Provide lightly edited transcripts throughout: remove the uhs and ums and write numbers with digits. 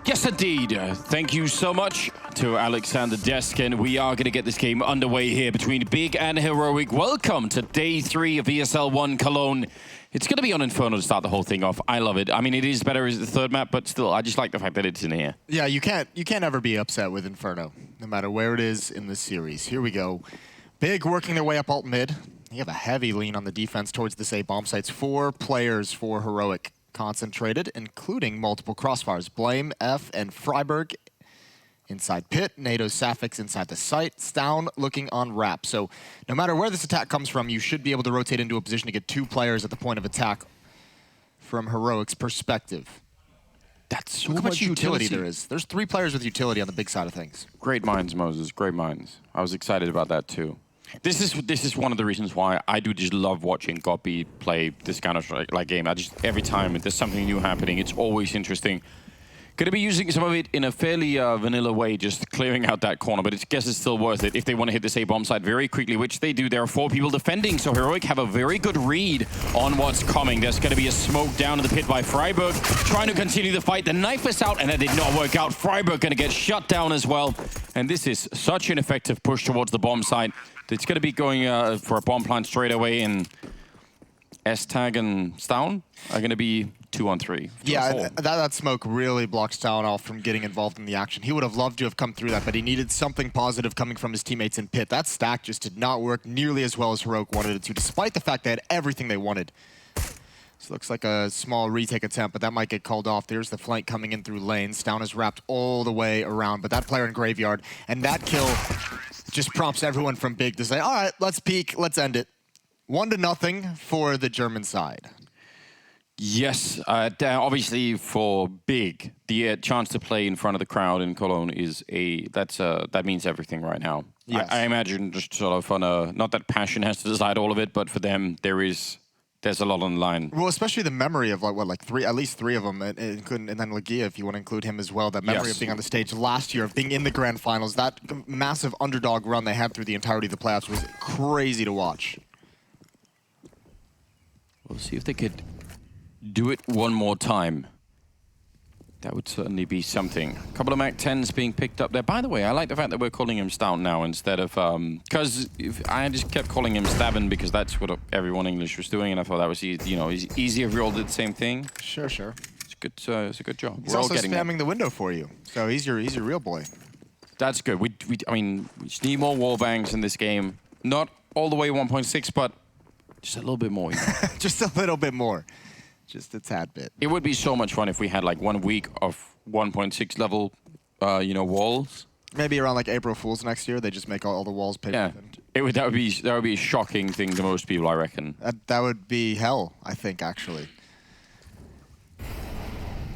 Yes, indeed. Thank you so much to Alexander Desk, and we are going to get this game underway here between Big and Heroic. Welcome to day 3 of ESL 1 Cologne. It's going to be on Inferno to start the whole thing off. I love it. I mean, it is better as the third map, but still, I just like the fact that it's in here. Yeah, you can't ever be upset with Inferno, no matter where it is in the series. Here we go. Big working their way up alt mid. You have a heavy lean on the defense towards this A bomb sites. 4 players for Heroic concentrated, including multiple crossfires. Blame, F, and Freiburg inside pit. NATO Sapphics inside the site. Stown looking on wrap. So no matter where this attack comes from, you should be able to rotate into a position to get 2 players at the point of attack from Heroic's perspective. That's so Look how much utility there is. There's 3 players with utility on the big side of things. Great minds, Moses. Great minds. I was excited about that too. This is one of the reasons why I do just love watching Goppy play this kind of game. Every time there's something new happening, it's always interesting. Going to be using some of it in a fairly vanilla way, just clearing out that corner, but I guess it's still worth it if they want to hit this A-bomb site very quickly, which they do. There are 4 people defending, so Heroic have a very good read on what's coming. There's going to be a smoke down in the pit by Freiburg, trying to continue the fight. The knife is out, and that did not work out. Freiburg going to get shut down as well, and this is such an effective push towards the bomb site. It's going to be going for a bomb plant straight away, and S-Tag and Stown are going to be 2-on-3. Yeah, that smoke really blocks Stown off from getting involved in the action. He would have loved to have come through that, but he needed something positive coming from his teammates in pit. That stack just did not work nearly as well as Heroic wanted it to, despite the fact they had everything they wanted. This looks like a small retake attempt, but that might get called off. There's the flank coming in through lane. Stown is wrapped all the way around, but that player in Graveyard, and that kill just prompts everyone from Big to say, all right, let's peek, let's end it. 1-0 for the German side. Yes, obviously for Big, the chance to play in front of the crowd in Cologne is that means everything right now. Yes. I imagine just sort of on a, not that passion has to decide all of it, but for them there's a lot on the line. Well, especially the memory of at least three of them, and then Legia, if you want to include him as well. That memory of being on the stage last year, of being in the grand finals, that massive underdog run they had through the entirety of the playoffs was crazy to watch. We'll see if they could do it one more time. That would certainly be something. A couple of Mac 10s being picked up there. By the way, I like the fact that we're calling him Stown now instead of... Because I just kept calling him Stavin because that's what everyone English was doing, and I thought that was easier if we all did the same thing. Sure. It's good. It's a good job. He's also spamming the window for you, so he's your real boy. That's good. I mean, we just need more wall bangs in this game. Not all the way 1.6, but just a little bit more. You know? Just a little bit more. Just a tad bit. It would be so much fun if we had like 1 week of 1.6 level, walls. Maybe around like April Fool's next year, they just make all the walls paper. Yeah, that would be a shocking thing to most people, I reckon. That would be hell, I think, actually.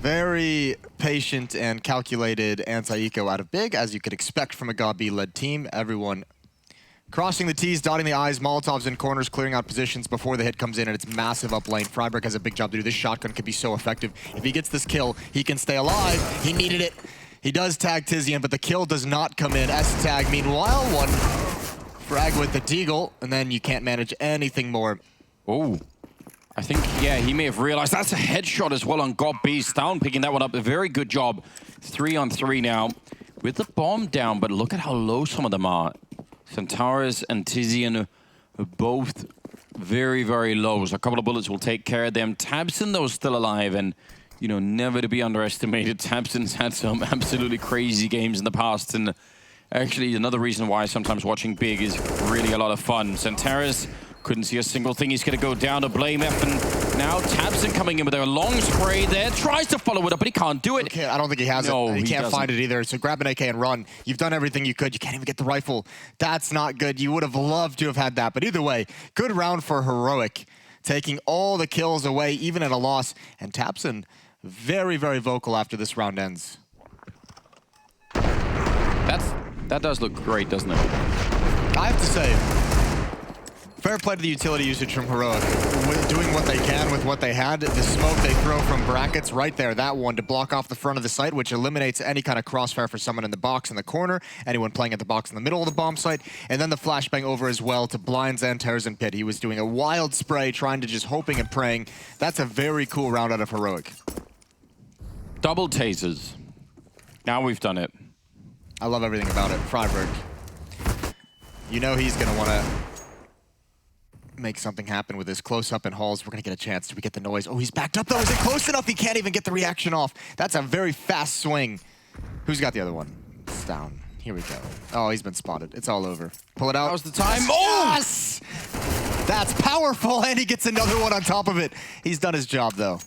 Very patient and calculated anti-eco out of Big, as you could expect from a God-B-led team. Everyone crossing the T's, dotting the I's, Molotovs in corners, clearing out positions before the hit comes in, and it's massive up lane. Freiburg has a big job to do. This shotgun could be so effective. If he gets this kill, he can stay alive. He needed it. He does tag Tizian, but the kill does not come in. S-Tag, meanwhile, one frag with the Deagle, and then you can't manage anything more. Oh, I think, yeah, he may have realized that's a headshot as well on God-B. Stown picking that one up. A very good job. 3-on-3 now with the bomb down, but look at how low some of them are. Centaurus and Tizian are both very, very low. So a couple of bullets will take care of them. Tabson, though, is still alive, and, never to be underestimated. Tabson's had some absolutely crazy games in the past, and actually another reason why sometimes watching Big is really a lot of fun. Centaurus couldn't see a single thing. He's going to go down to Blame F, and now Tabson coming in with a long spray there. Tries to follow it up, but he can't do it. Okay, I don't think he has it. He can't find it either, so grab an AK and run. You've done everything you could. You can't even get the rifle. That's not good. You would have loved to have had that, but either way, good round for Heroic, taking all the kills away, even at a loss. And Tabson, very, very vocal after this round ends. That does look great, doesn't it? I have to say, fair play to the utility usage from Heroic. Doing what they can with what they had. The smoke they throw from brackets right there, that one, to block off the front of the site, which eliminates any kind of crossfire for someone in the box in the corner, anyone playing at the box in the middle of the bomb site, and then the flashbang over as well to blind Xantares and Pit. He was doing a wild spray, trying to just hoping and praying. That's a very cool round out of Heroic. Double tasers. Now we've done it. I love everything about it. Freiburg. You know he's going to want to make something happen with his close-up and hauls. We're going to get a chance. Do we get the noise? Oh, he's backed up, though. Is it close enough? He can't even get the reaction off. That's a very fast swing. Who's got the other one? It's down. Here we go. Oh, he's been spotted. It's all over. Pull it out. That was the time. Oh! Yes! That's powerful, and he gets another one on top of it. He's done his job, though.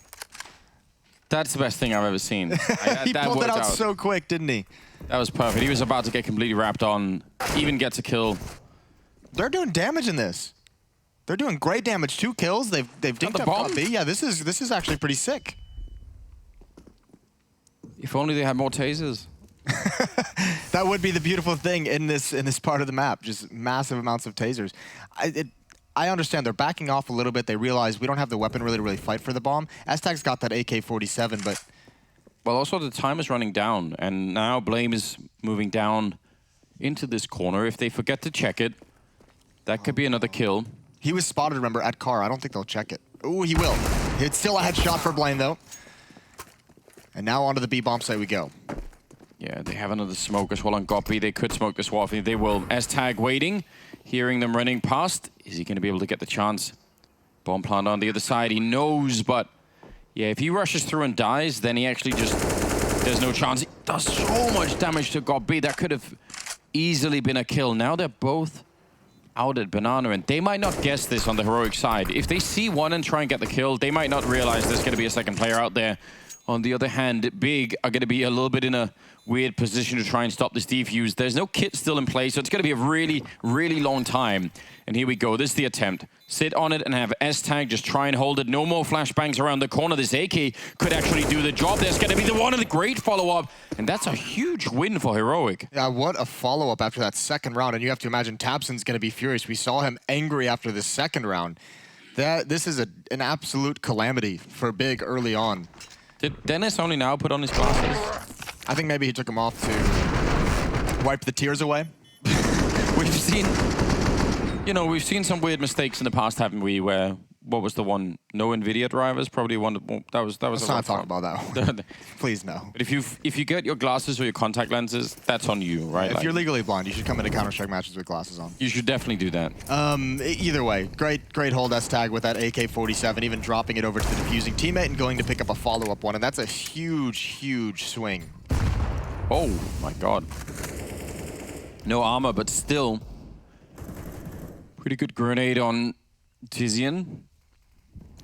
That's the best thing I've ever seen. He pulled it out so quick, didn't he? That was perfect. He was about to get completely wrapped on, even gets a kill. They're doing damage in this. They're doing great damage. 2 kills. They've dinked up top B. Yeah, this is actually pretty sick. If only they had more tasers. That would be the beautiful thing in this part of the map. Just massive amounts of tasers. I understand they're backing off a little bit. They realize we don't have the weapon really to really fight for the bomb. Aztag's got that AK-47, but... Well, also the time is running down, and now Blame is moving down into this corner. If they forget to check it, that could be another kill. He was spotted, remember, at car. I don't think they'll check it. Ooh, he will. It's still a headshot for Blame, though. And now onto the B bomb site we go. Yeah, they have another smoke as well on Goppy. They could smoke this wall. They will. Aztag waiting, hearing them running past. Is he going to be able to get the chance? Bomb plant on the other side. He knows, but yeah, if he rushes through and dies, then he actually just... There's no chance. He does so much damage to Goppy. That could have easily been a kill. Now they're both out at Banana, and they might not guess this on the heroic side. If they see one and try and get the kill, they might not realize there's going to be a second player out there. On the other hand, Big are going to be a little bit in a weird position to try and stop this defuse. There's no kit still in place, so it's going to be a really, really long time. And here we go. This is the attempt. Sit on it and have S-Tag just try and hold it. No more flashbangs around the corner. This AK could actually do the job. There's going to be the one and the great follow-up. And that's a huge win for Heroic. Yeah, what a follow-up after that second round. And you have to imagine Tabson's going to be furious. We saw him angry after the second round. This is an absolute calamity for Big early on. Did Dennis only now put on his glasses? I think maybe he took them off to wipe the tears away. We've seen, you know, we've seen some weird mistakes in the past, haven't we? Where, what was the one? No NVIDIA drivers, probably one that was. Let's not talk about that one. Please no. But if you get your glasses or your contact lenses, that's on you, right? If you're legally blind, you should come into Counter-Strike matches with glasses on. You should definitely do that. Either way, great hold S-Tag with that AK-47, even dropping it over to the defusing teammate and going to pick up a follow-up one, and that's a huge swing. Oh my god. No armor, but still. Pretty good grenade on Tizian.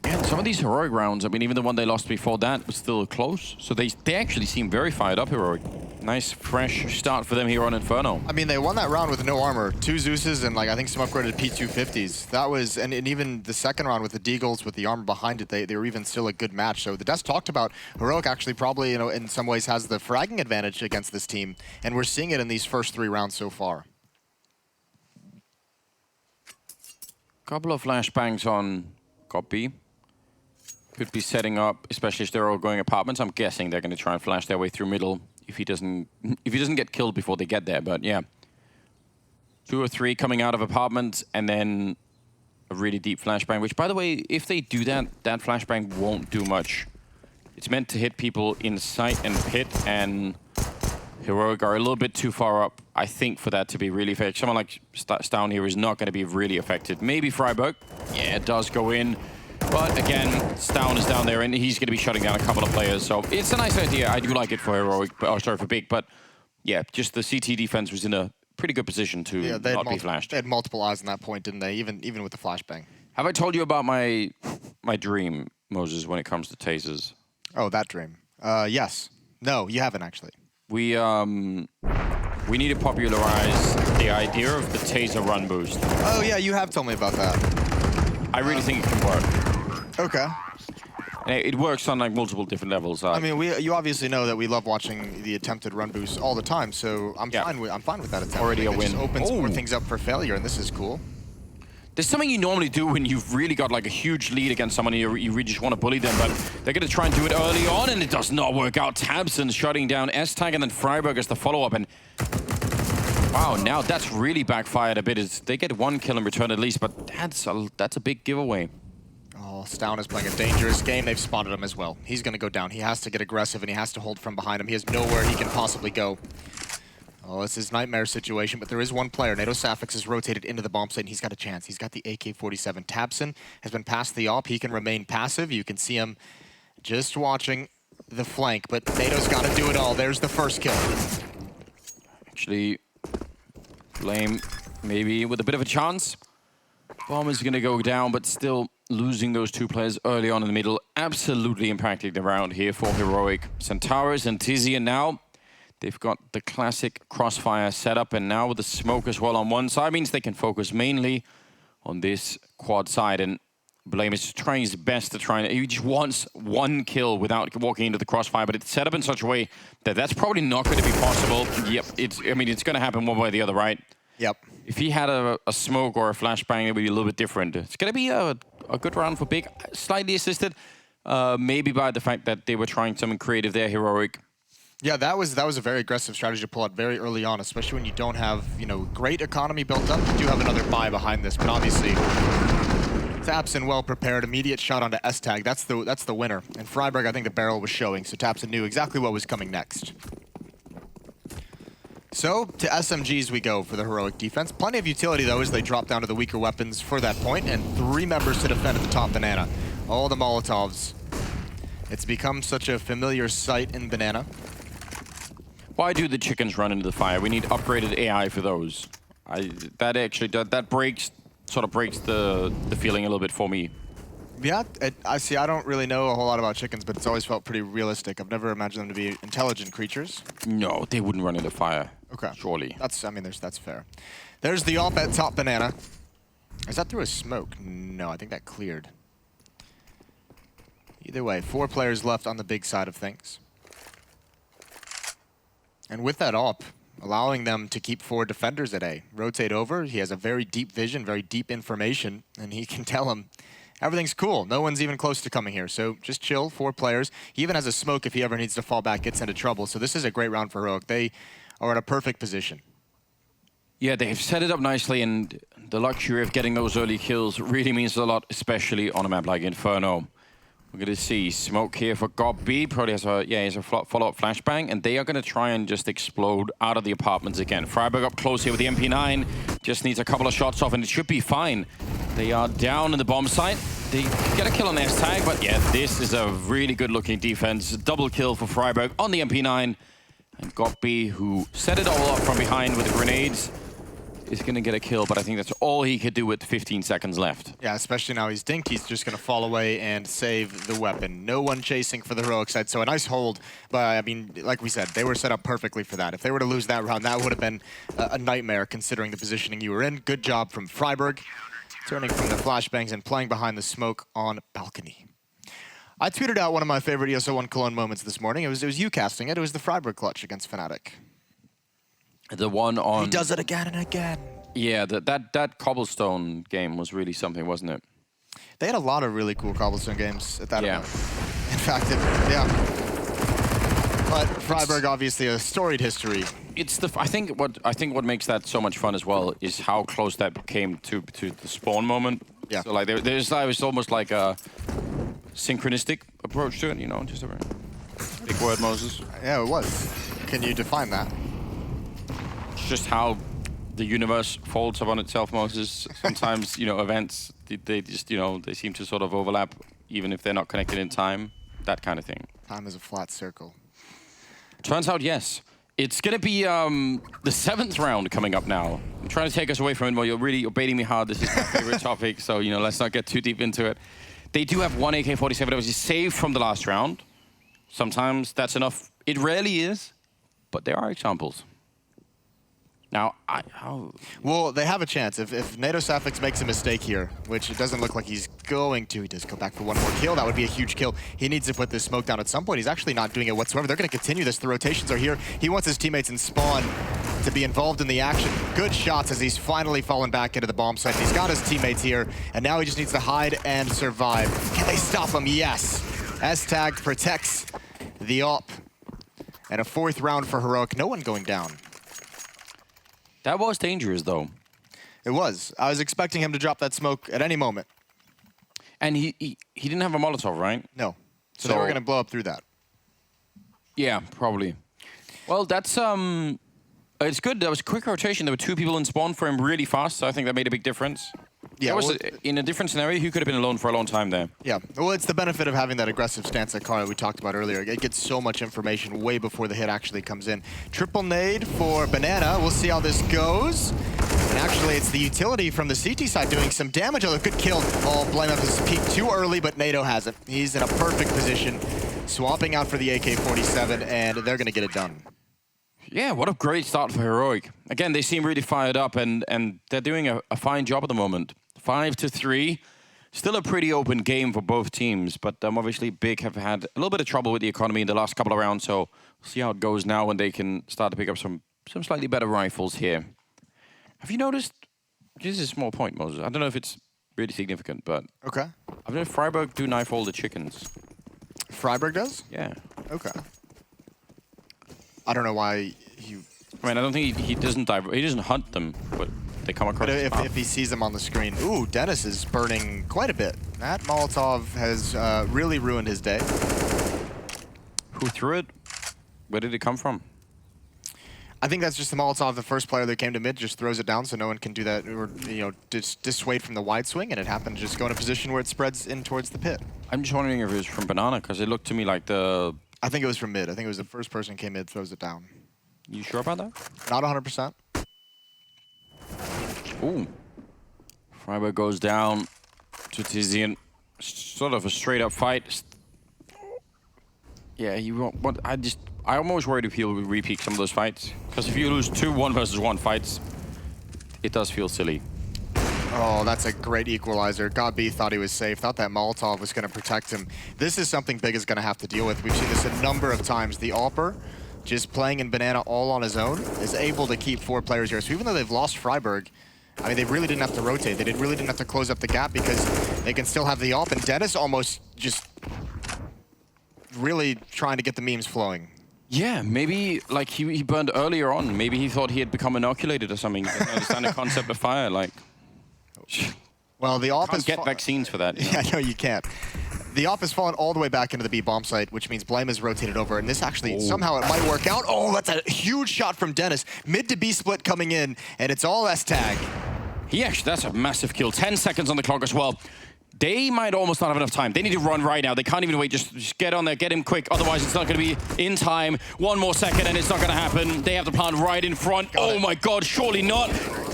And some of these Heroic rounds, I mean, even the one they lost before that was still close. So they actually seem very fired up, Heroic. Nice, fresh start for them here on Inferno. I mean, they won that round with no armor. 2 Zeuses and, like, I think some upgraded P250s. That was, and even the second round with the Deagles with the armor behind it, they were even still a good match. So the Desk talked about Heroic actually probably, you know, in some ways has the fragging advantage against this team. And we're seeing it in these first 3 rounds so far. Couple of flashbangs on Copy. Could be setting up, especially if they're all going apartments. I'm guessing they're going to try and flash their way through middle if he doesn't get killed before they get there. But yeah, 2 or 3 coming out of apartments, and then a really deep flashbang. Which, by the way, if they do that, that flashbang won't do much. It's meant to hit people in sight and pit, and Heroic are a little bit too far up, I think, for that to be really effective. Someone like Stown here is not going to be really affected. Maybe Freiburg. Yeah, it does go in. But again, Stown is down there, and he's going to be shutting down a couple of players. So it's a nice idea. I do like it for Heroic, or sorry, for Big. But yeah, just the CT defense was in a pretty good position to not be flashed. They had multiple eyes on that point, didn't they? Even with the flashbang. Have I told you about my dream, Moses, when it comes to tasers? Oh, that dream. Yes. No, you haven't actually. We need to popularize the idea of the taser run boost. Oh yeah, you have told me about that. I really think it can work. Okay. And it works on like multiple different levels. I mean, you obviously know that we love watching the attempted run boosts all the time, so I'm fine with that attempt. Already a win. It just opens more things up for failure, and this is cool. There's something you normally do when you've really got like a huge lead against someone and you really just want to bully them, but they're going to try and do it early on, and it does not work out. Tabson shutting down S-Tag, and then Freiburg as the follow-up, and wow, now that's really backfired a bit. They get 1 kill in return at least, but that's a big giveaway. Oh, Stown is playing a dangerous game. They've spotted him as well. He's going to go down. He has to get aggressive, and he has to hold from behind him. He has nowhere he can possibly go. Oh, this is nightmare situation, but there is one player. NATO Safix is rotated into the bomb site, and he's got a chance. He's got the AK-47. Tabson has been past the op. He can remain passive. You can see him just watching the flank, but NATO's got to do it all. There's the first kill. Actually, Blame maybe with a bit of a chance. Bomb is going to go down, but still losing those two players early on in the middle. Absolutely impacting the round here for Heroic. Centaurus and Tizian now. They've got the classic crossfire setup, and now with the smoke as well on one side means they can focus mainly on this quad side. And Blame is trying his best to try and he just wants one kill without walking into the crossfire, but it's set up in such a way that that's probably not going to be possible. Yep, it's going to happen one way or the other, right? Yep. If he had a smoke or a flashbang, it would be a little bit different. It's going to be a good round for Big, slightly assisted, maybe by the fact that they were trying something creative there, Heroic. Yeah, that was a very aggressive strategy to pull out very early on, especially when you don't have, great economy built up. You do have another buy behind this, but obviously Tapson well prepared, immediate shot onto S-Tag. That's the winner. And Freiburg, I think the barrel was showing, so Tapson knew exactly what was coming next. So, to SMGs we go for the Heroic defense. Plenty of utility, though, as they drop down to the weaker weapons for that point, and 3 members to defend at the top Banana. All the Molotovs. It's become such a familiar sight in Banana. Why do the chickens run into the fire? We need upgraded AI for those. That sort of breaks the feeling a little bit for me. Yeah, I don't really know a whole lot about chickens, but it's always felt pretty realistic. I've never imagined them to be intelligent creatures. No, they wouldn't run into fire. Okay. Surely. That's fair. There's the op at top Banana. Is that through a smoke? No, I think that cleared. Either way, 4 players left on the big side of things. And with that op, allowing them to keep 4 defenders at A. Rotate over, he has a very deep vision, very deep information, and he can tell him everything's cool. No one's even close to coming here, so just chill, 4 players. He even has a smoke if he ever needs to fall back, gets into trouble. So this is a great round for Heroic. They are in a perfect position. Yeah, they've set it up nicely, and the luxury of getting those early kills really means a lot, especially on a map like Inferno. We're going to see smoke here for GOP B. Probably has a follow-up flashbang, and they are going to try and just explode out of the apartments again. Freiburg up close here with the MP9. Just needs a couple of shots off, and it should be fine. They are down in the bomb site. They get a kill on the S-Tag, but yeah, this is a really good-looking defense. Double kill for Freiburg on the MP9. And GOP B, who set it all up from behind with the grenades, is going to get a kill, but I think that's all he could do with 15 seconds left. Yeah, especially now he's dinked. He's just going to fall away and save the weapon. No one chasing for the Heroic side, so a nice hold. But, I mean, like we said, they were set up perfectly for that. If they were to lose that round, that would have been a nightmare considering the positioning you were in. Good job from Freiburg, turning from the flashbangs and playing behind the smoke on balcony. I tweeted out one of my favorite ESL 1 Cologne moments this morning. It was you casting it. It was the Freiburg clutch against Fnatic. The one on... He does it again and again. Yeah, that Cobblestone game was really something, wasn't it? They had a lot of really cool Cobblestone games at that event. In fact, yeah. But Freiburg, obviously, a storied history. It's I think what makes that so much fun as well is how close that came to the spawn moment. Yeah. So like there's almost like a synchronistic approach to it, just a very big word, Moses. Yeah, it was. Can you define that? Just how the universe folds upon itself, Moses. Sometimes, events, they just, they seem to sort of overlap, even if they're not connected in time. That kind of thing. Time is a flat circle. Turns out, yes. It's going to be the 7th round coming up now. I'm trying to take us away from it, but you're baiting me hard. This is my favorite topic, so, let's not get too deep into it. They do have one AK-47 that was saved from the last round. Sometimes that's enough. It rarely is, but there are examples. Now, well, they have a chance. If NATO Safix makes a mistake here, which it doesn't look like he's going to, he does go back for one more kill. That would be a huge kill. He needs to put this smoke down at some point. He's actually not doing it whatsoever. They're going to continue this. The rotations are here. He wants his teammates in spawn to be involved in the action. Good shots as he's finally fallen back into the bomb site. He's got his teammates here, and now he just needs to hide and survive. Can they stop him? Yes. S-Tag protects the op. And a 4th round for Heroic. No one going down. That was dangerous, though. It was. I was expecting him to drop that smoke at any moment. And he didn't have a Molotov, right? No. So they were going to blow up through that. Yeah, probably. Well, that's it's good. There was a quick rotation. There were 2 people in spawn for him really fast, so I think that made a big difference. Yeah, in a different scenario, he could have been alone for a long time there. Yeah, well, it's the benefit of having that aggressive stance that Kara we talked about earlier. It gets so much information way before the hit actually comes in. Triple nade for Banana. We'll see how this goes. And actually, it's the utility from the CT side doing some damage. Oh, a good kill. Oh, Blame has peaked too early, but NATO hasn't. He's in a perfect position, swapping out for the AK-47, and they're going to get it done. Yeah, what a great start for Heroic. Again, they seem really fired up, and they're doing a fine job at the moment. 5-3. Still a pretty open game for both teams, but obviously Big have had a little bit of trouble with the economy in the last couple of rounds, so we'll see how it goes now when they can start to pick up some slightly better rifles here. Have you noticed, this is a small point, Moses, I don't know if it's really significant, but okay. I've noticed Freiburg do knife all the chickens. Freiburg does? Yeah. Okay. I don't know why he... I mean, I don't think he doesn't dive, he doesn't hunt them, but they come across. But if he sees them on the screen, ooh, Dennis is burning quite a bit. That Molotov has really ruined his day. Who threw it? Where did it come from? I think that's just the Molotov. The first player that came to mid just throws it down so no one can do that, or dissuade from the wide swing, and it happened to just go in a position where it spreads in towards the pit. I'm just wondering if it was from Banana, because it looked to me like the... I think it was from mid. I think it was the first person came mid, throws it down. You sure about that? Not 100%. Ooh. Freiburg goes down to Tizian. Sort of a straight up fight. Yeah, he won't. But I'm always worried if he'll repeat some of those fights. Because if you lose 2 1-versus-1 fights, it does feel silly. Oh, that's a great equalizer. God B thought he was safe, thought that Molotov was going to protect him. This is something Big is going to have to deal with. We've seen this a number of times. The Alper, just playing in Banana all on his own, is able to keep 4 players here. So even though they've lost Freiburg, I mean, they really didn't have to rotate. They really didn't have to close up the gap because they can still have the AWP. And Dennis almost just really trying to get the memes flowing. Yeah, maybe like he burned earlier on. Maybe he thought he had become inoculated or something. He didn't understand the concept of fire. Like, well, the AWP can't get vaccines for that. Yeah, no, you can't. The AWP has fallen all the way back into the B bomb site, which means Blame is rotated over, and this actually, somehow it might work out. Oh, that's a huge shot from Dennis. Mid to B split coming in, and it's all S-tag. That's a massive kill. 10 seconds on the clock as well. They might almost not have enough time. They need to run right now. They can't even wait. Just get on there, get him quick. Otherwise, it's not going to be in time. 1 more second, and it's not going to happen. They have the plant right in front. Oh my God, surely not.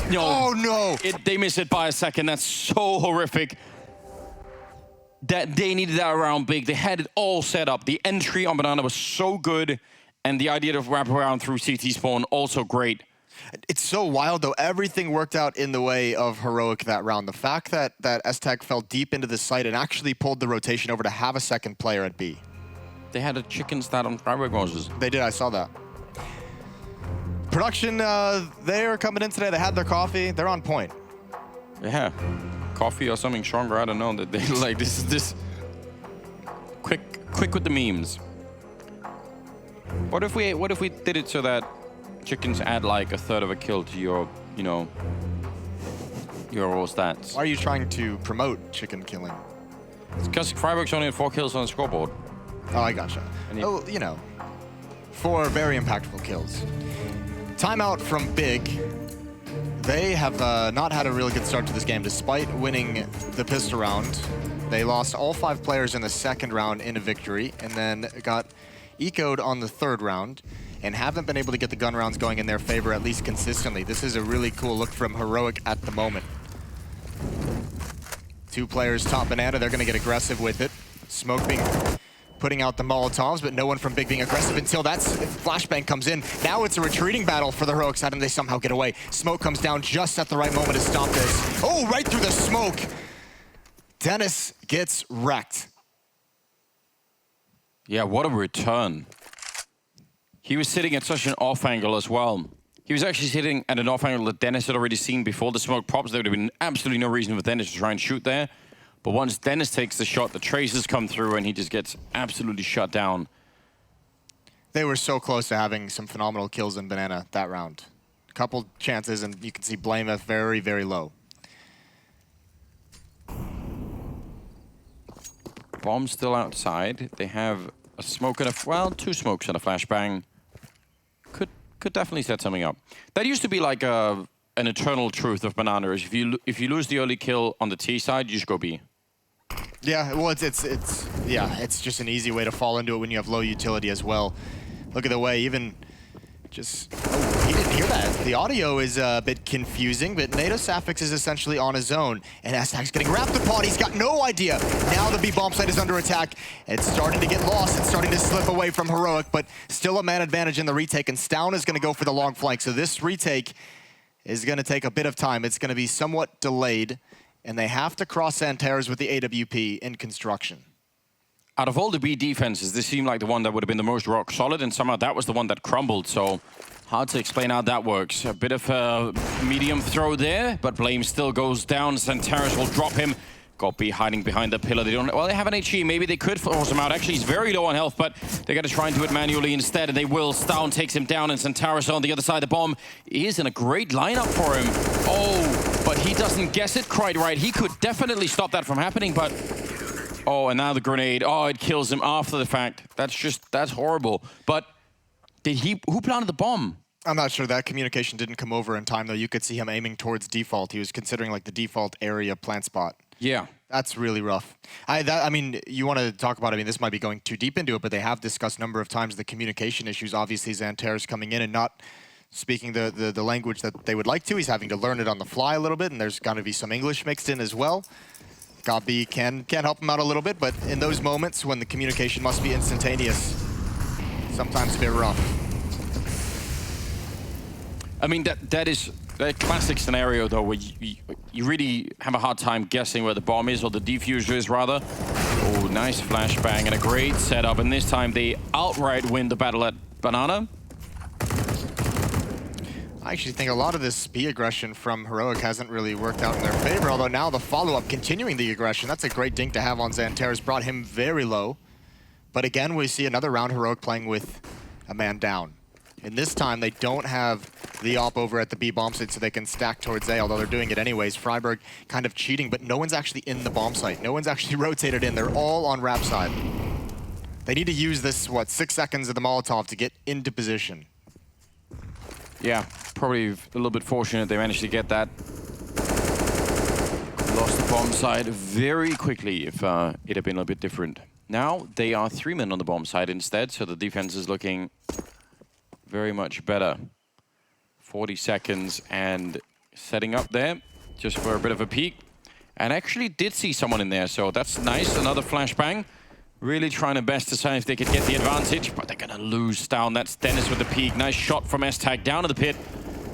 No. Oh no. They miss it by a second. That's so horrific. That they needed that around Big. They had it all set up. The entry on Banana was so good, and the idea to wrap around through CT spawn also great. It's so wild, though. Everything worked out in the way of Heroic that round. The fact that S-Tag fell deep into the site and actually pulled the rotation over to have a second player at B. They had a chicken stat on Freiburg Moses. They did, I saw that. Production, they're coming in today. They had their coffee. They're on point. Yeah. Coffee or something stronger, I don't know. That they like this quick with the memes. What if we did it so that chickens add like a third of a kill to your, your raw stats? Why are you trying to promote chicken killing? It's because Freiburg's only had 4 kills on the scoreboard. Oh, I gotcha. Oh, 4 very impactful kills. Timeout from Big. They have not had a really good start to this game, despite winning the pistol round. They lost all 5 players in the second round in a victory, and then got ecoed on the third round, and haven't been able to get the gun rounds going in their favor, at least consistently. This is a really cool look from Heroic at the moment. 2 players top Banana, they're going to get aggressive with it. Smoke putting out the Molotovs, but no one from Big being aggressive until that flashbang comes in. Now it's a retreating battle for the Heroic side, and they somehow get away. Smoke comes down just at the right moment to stop this. Oh, right through the smoke. Dennis gets wrecked. Yeah, what a return. He was sitting at such an off angle as well. He was actually sitting at an off angle that Dennis had already seen before the smoke pops. There would have been absolutely no reason for Dennis to try and shoot there. But once Dennis takes the shot, the traces come through and he just gets absolutely shut down. They were so close to having some phenomenal kills in Banana that round. A couple chances, and you can see Blame very, very low. Bomb's still outside. They have a smoke and well, 2 smokes and a flashbang. Could definitely set something up. That used to be like an eternal truth of Banana. Is if you lose the early kill on the T side, you just go B. Yeah, well, it's just an easy way to fall into it when you have low utility as well. Look at the way even just... Oh, he didn't hear that. The audio is a bit confusing, but NATO Safix is essentially on his own. And Aztec's getting wrapped upon. He's got no idea. Now the B bomb site is under attack. It's starting to get lost. It's starting to slip away from Heroic, but still a man advantage in the retake. And Stown is going to go for the long flank. So this retake is going to take a bit of time. It's going to be somewhat delayed. And they have to cross Santares with the AWP in construction. Out of all the B defenses, this seemed like the one that would have been the most rock solid, and somehow that was the one that crumbled. So hard to explain how that works. A bit of a medium throw there, but Blame still goes down. Santares will drop him. Got B hiding behind the pillar. They don't. Well, they have an HE. Maybe they could force him out. Actually, he's very low on health, but they're going to try and do it manually instead, and they will. Stown takes him down, and Santares on the other side. The bomb is in a great lineup for him. Oh, but he doesn't guess it quite right. He could definitely stop that from happening, but... Oh, and now the grenade. Oh, it kills him after the fact. That's horrible. But who planted the bomb? I'm not sure. That communication didn't come over in time, though. You could see him aiming towards default. He was considering like the default area plant spot. Yeah. That's really rough. I mean, you want to talk about, I mean, this might be going too deep into it, but they have discussed a number of times the communication issues. Obviously, Santares coming in and not speaking the language that they would like to. He's having to learn it on the fly a little bit, and there's going to be some English mixed in as well. Gabi can help him out a little bit, but in those moments when the communication must be instantaneous, sometimes a bit rough. I mean, that is a classic scenario, though, where you really have a hard time guessing where the bomb is, or the diffuser is, rather. Oh, nice flashbang and a great setup, and this time they outright win the battle at Banana. I actually think a lot of this B aggression from Heroic hasn't really worked out in their favor, although now the follow-up continuing the aggression. That's a great dink to have on Santares, brought him very low. But again, we see another round Heroic playing with a man down. And this time they don't have the op over at the B bomb site so they can stack towards A, although they're doing it anyways. Freiburg kind of cheating, but no one's actually in the bomb site. No one's actually rotated in. They're all on Rap side. They need to use this, 6 seconds of the Molotov to get into position. Yeah, probably a little bit fortunate they managed to get that. Lost the bomb side very quickly if it had been a bit different. Now they are 3 men on the bomb side instead, so the defense is looking very much better. 40 seconds and setting up there just for a bit of a peek. And actually did see someone in there, so that's nice. Another flashbang. Really trying their best to see if they could get the advantage, but they're going to lose down. That's Dennis with the peek. Nice shot from S-Tag down to the pit.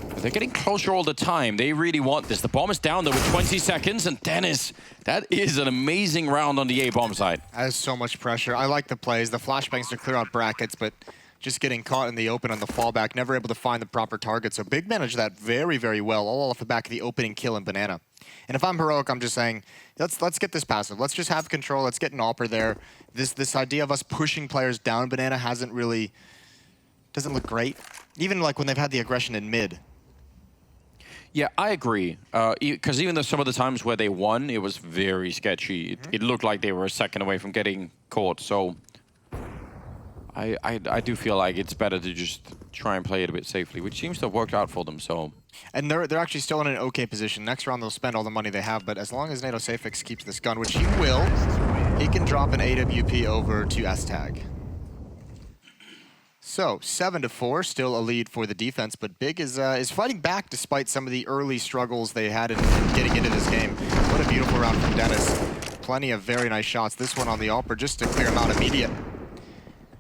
But they're getting closer all the time. They really want this. The bomb is down there with 20 seconds, and Dennis, that is an amazing round on the A bomb side. That is so much pressure. I like the plays. The flashbangs to clear out brackets, but just getting caught in the open on the fallback, never able to find the proper target. So Big managed that very, very well, all off the back of the opening kill in Banana. And if I'm Heroic, I'm just saying, let's get this passive. Let's just have control. Let's get an AWPer there. This idea of us pushing players down Banana doesn't look great. Even like when they've had the aggression in mid. Yeah, I agree. Because even though some of the times where they won, it was very sketchy. It looked like they were a second away from getting caught. So I do feel like it's better to just try and play it a bit safely, which seems to have worked out for them. So. And they're actually still in an okay position. Next round they'll spend all the money they have, but as long as NATO Safix keeps this gun, which he will, he can drop an AWP over to S-Tag. So 7-4, still a lead for the defense, but Big is fighting back despite some of the early struggles they had in getting into this game. What a beautiful round from Dennis. Plenty of very nice shots. This one on the AWPer just to clear him out immediate.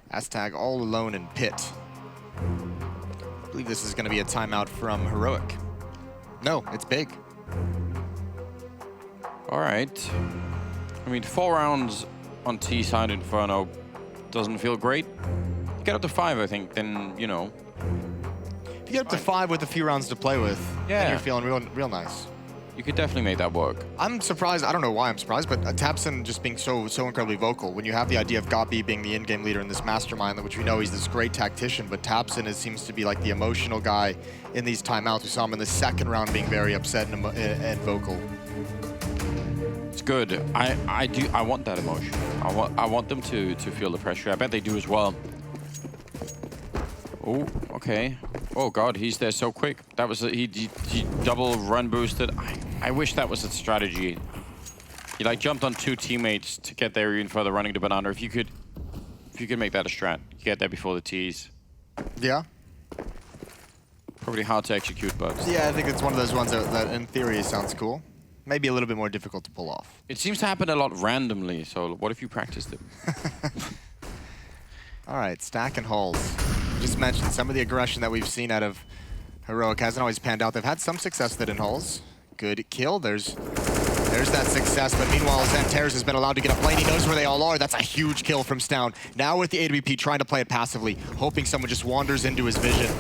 S-Tag all alone in pit. I believe this is going to be a timeout from Heroic. No, it's Big. All right. I mean, 4 rounds on T side Inferno doesn't feel great. You get up to 5, I think, then, you know. If you get up to 5 with a few rounds to play with, then you're feeling real nice. You could definitely make that work. I'm surprised. I don't know why I'm surprised, but Tabson just being so incredibly vocal. When you have the idea of Gabi being the in-game leader in this mastermind, which we know he's this great tactician, but Tabson seems to be like the emotional guy in these timeouts. We saw him in the second round being very upset and vocal. good. I want that emotion. I want them to feel the pressure. I bet they do as well. Oh, okay. Oh god, he's there so quick. That was he double run boosted. I wish that was a strategy. He like jumped on 2 teammates to get there even further running the banana. If you could make that a strat, you get there before the tees. Yeah. Probably hard to execute, but Yeah, I think it's one of those ones that in theory sounds cool. Maybe a little bit more difficult to pull off. it seems to happen a lot randomly. So what if you practiced it? All right, Stack and Hulls. Just mentioned some of the aggression that we've seen out of Heroic hasn't always panned out. They've had some success with it in Hulls. Good kill. There's that success, but meanwhile, Xantares has been allowed to get up lane. He knows where they all are. That's a huge kill from Stown. Now with the AWP trying to play it passively, hoping someone just wanders into his vision.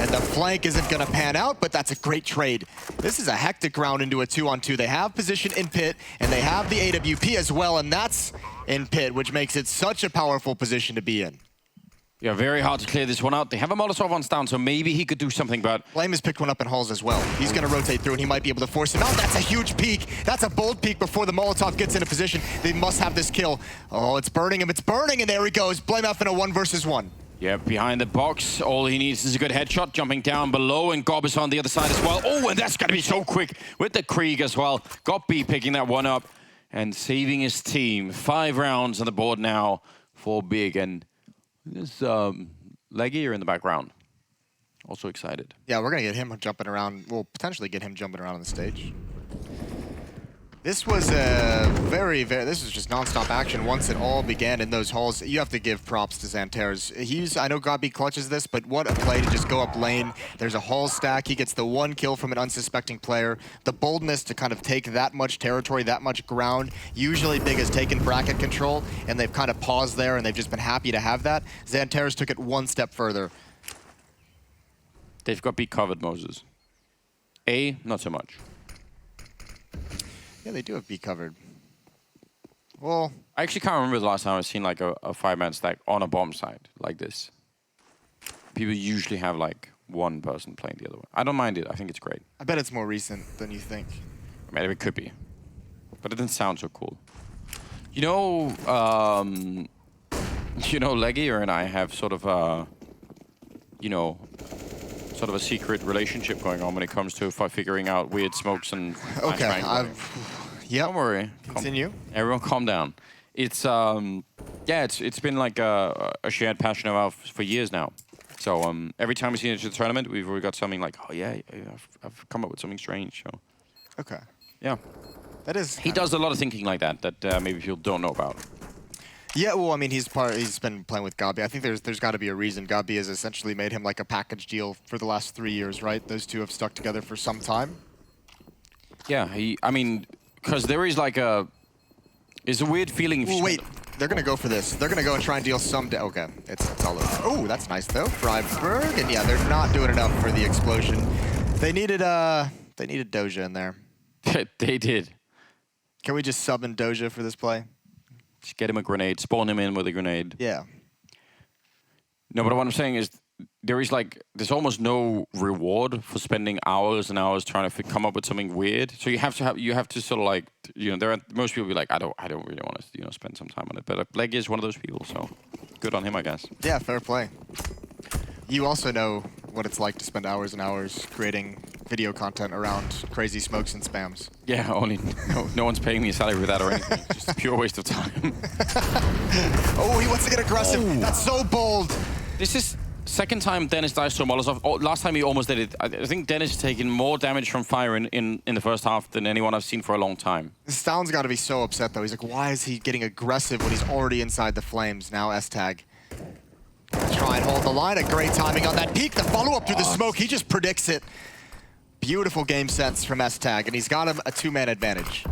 And the flank isn't going to pan out, but that's a great trade. This is a hectic round into a 2-on-2. They have position in pit, and they have the AWP as well, and that's in pit, which makes it such a powerful position to be in. Yeah, very hard to clear this one out. They have a Molotov on Stown, so maybe he could do something, but... Flame has picked one up in Hulls as well. He's going to rotate through, and he might be able to force him out. That's a huge peek. That's a bold peek before the Molotov gets into position. They must have this kill. Oh, it's burning him. It's burning, and there he goes. Blameoff in a 1 versus 1. Yeah, behind the box. All he needs is a good headshot, jumping down below, and Gob is on the other side as well. Oh, and that's going to be so quick with the Krieg as well. Gob picking that one up and saving his team. 5 rounds on the board now for Big, and this... Leggy are in the background. Also excited. Yeah, we're going to get him jumping around. We'll potentially get him jumping around on the stage. This was a this was just non-stop action once it all began in those halls. You have to give props to Xantares. I know Godby clutches this, but what a play to just go up lane. There's a hall stack. He gets the 1 kill from an unsuspecting player. The boldness to kind of take that much territory, that much ground. Usually Big has taken bracket control, and they've kind of paused there, and they've just been happy to have that. Xantares took it 1 step further. They've got B covered, Moses. A, not so much. Yeah, they do have B covered. Well, I actually can't remember the last time I've seen like a 5-man stack on a bomb site like this. People usually have like 1 person playing the other way. I don't mind it. I think it's great. I bet it's more recent than you think. I mean, it could be, but it didn't sound so cool. You know, Leggy and I have sort of a, sort of a secret relationship going on when it comes to figuring out weird smokes and... Okay, yeah. Don't worry. Continue. Everyone calm down. It's, it's been like a shared passion of ours for years now. So every time we see it at the tournament, we've already got something like, oh yeah, I've come up with something strange. So. Okay. Yeah. That is... He does a lot of thinking like that maybe people don't know about. Yeah, well, I mean, he's been playing with Gabi. I think there's got to be a reason. Gabi has essentially made him like a package deal for the last 3 years, right? Those two have stuck together for some time. Yeah, because there is like it's a weird feeling. If wait, they're going to go for this. They're going to go and try and deal some... Okay, it's all over. Oh, that's nice, though. Freiburg, and yeah, they're not doing enough for the explosion. They needed Doja in there. They did. Can we just sub in Doja for this play? Just get him a grenade, spawn him in with a grenade. Yeah. No, but what I'm saying is there's almost no reward for spending hours and hours trying to come up with something weird. So you have to sort of like, most people be like, I don't really want to, spend some time on it. But Leggy is one of those people, so good on him, I guess. Yeah, fair play. You also know what it's like to spend hours and hours creating video content around crazy smokes and spams. Yeah, no one's paying me a salary for that or anything. Just a pure waste of time. Oh, he wants to get aggressive. Oh. That's so bold. This is second time Dennis dies to a Molotov. Oh, last time he almost did it. I think Dennis has taken more damage from fire in the first half than anyone I've seen for a long time. Stown's got to be so upset, though. He's like, why is he getting aggressive when he's already inside the flames? Now S-Tag. Try and hold the line. A great timing on that peek. The follow-up through the smoke. He just predicts it. Beautiful game sense from S-Tag, and he's got him a 2-man advantage.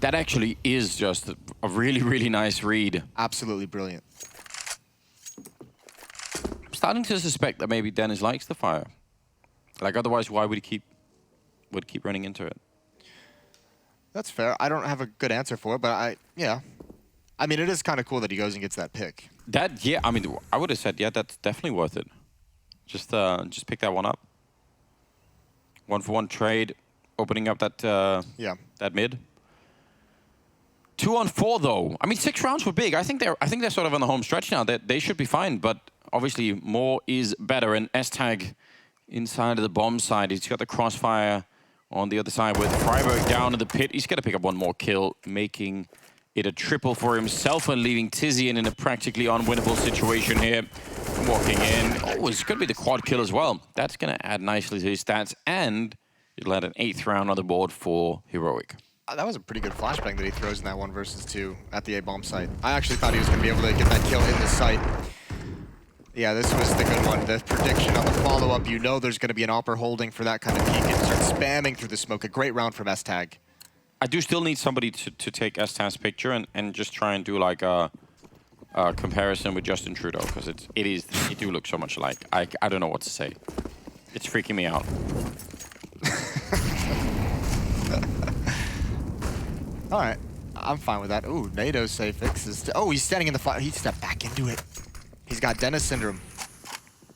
That actually is just a really, really nice read. Absolutely brilliant. I'm starting to suspect that maybe Dennis likes the fire. Like, otherwise, why would he keep running into it? That's fair. I don't have a good answer for it, but yeah. I mean, it is kind of cool that he goes and gets that pick. I would have said, yeah, that's definitely worth it. Just pick that one up. 1-for-1 trade, opening up that that mid. 2-on-4 though. I mean, 6 rounds were big. I think they're sort of on the home stretch now. They should be fine, but obviously more is better. And S-Tag inside of the bomb side. He's got the crossfire on the other side with Freiburg down in the pit. He's going to pick up one more kill, making it a triple for himself and leaving Tizian in a practically unwinnable situation here. Walking in. Oh, it's going to be the quad kill as well. That's going to add nicely to his stats, and it'll add an 8th round on the board for Heroic. That was a pretty good flashbang that he throws in that 1 versus 2 at the A-bomb site. I actually thought he was going to be able to get that kill in the site. Yeah, this was the good one. The prediction on the follow-up, you know there's going to be an AWPer holding for that kind of peek and start spamming through the smoke. A great round from S-Tag. I do still need somebody to take S-Tag's picture and just try and do like a comparison with Justin Trudeau, because they do look so much alike. I don't know what to say. It's freaking me out. All right, I'm fine with that. Ooh, NATO's safe fixes. Oh, he's standing in the fire. He stepped back into it. He's got Dennis syndrome.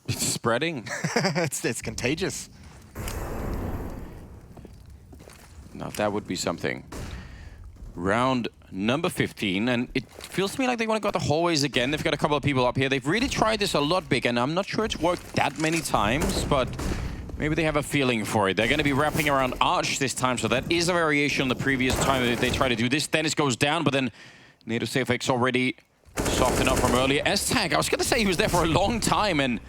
It's spreading. it's contagious. Now that would be something. Round number 15, and it feels to me like they want to go the hallways again. They've got a couple of people up here. They've really tried this a lot big, and I'm not sure it's worked that many times, but maybe they have a feeling for it. They're going to be wrapping around Arch this time, so that is a variation on the previous time that they try to do this. Dennis goes down, but then NATO SafeX already softened up from earlier. S-Tag, I was going to say he was there for a long time, and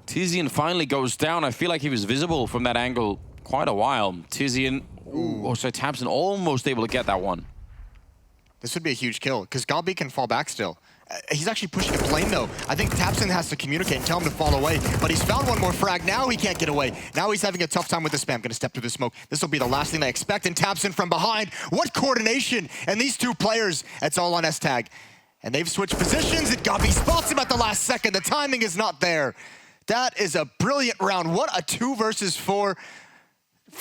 Tizian finally goes down. I feel like he was visible from that angle quite a while. Tizian, so tabseN almost able to get that one. This would be a huge kill, because Gobby can fall back still. He's actually pushing a plane, though. I think tabseN has to communicate and tell him to fall away, but he's found one more frag. Now he can't get away. Now he's having a tough time with the spam. Gonna step through the smoke. This will be the last thing they expect, and tabseN from behind. What coordination! And these 2 players, it's all on S-Tag. And they've switched positions, and Gobby spots him at the last second. The timing is not there. That is a brilliant round. What a 2 versus 4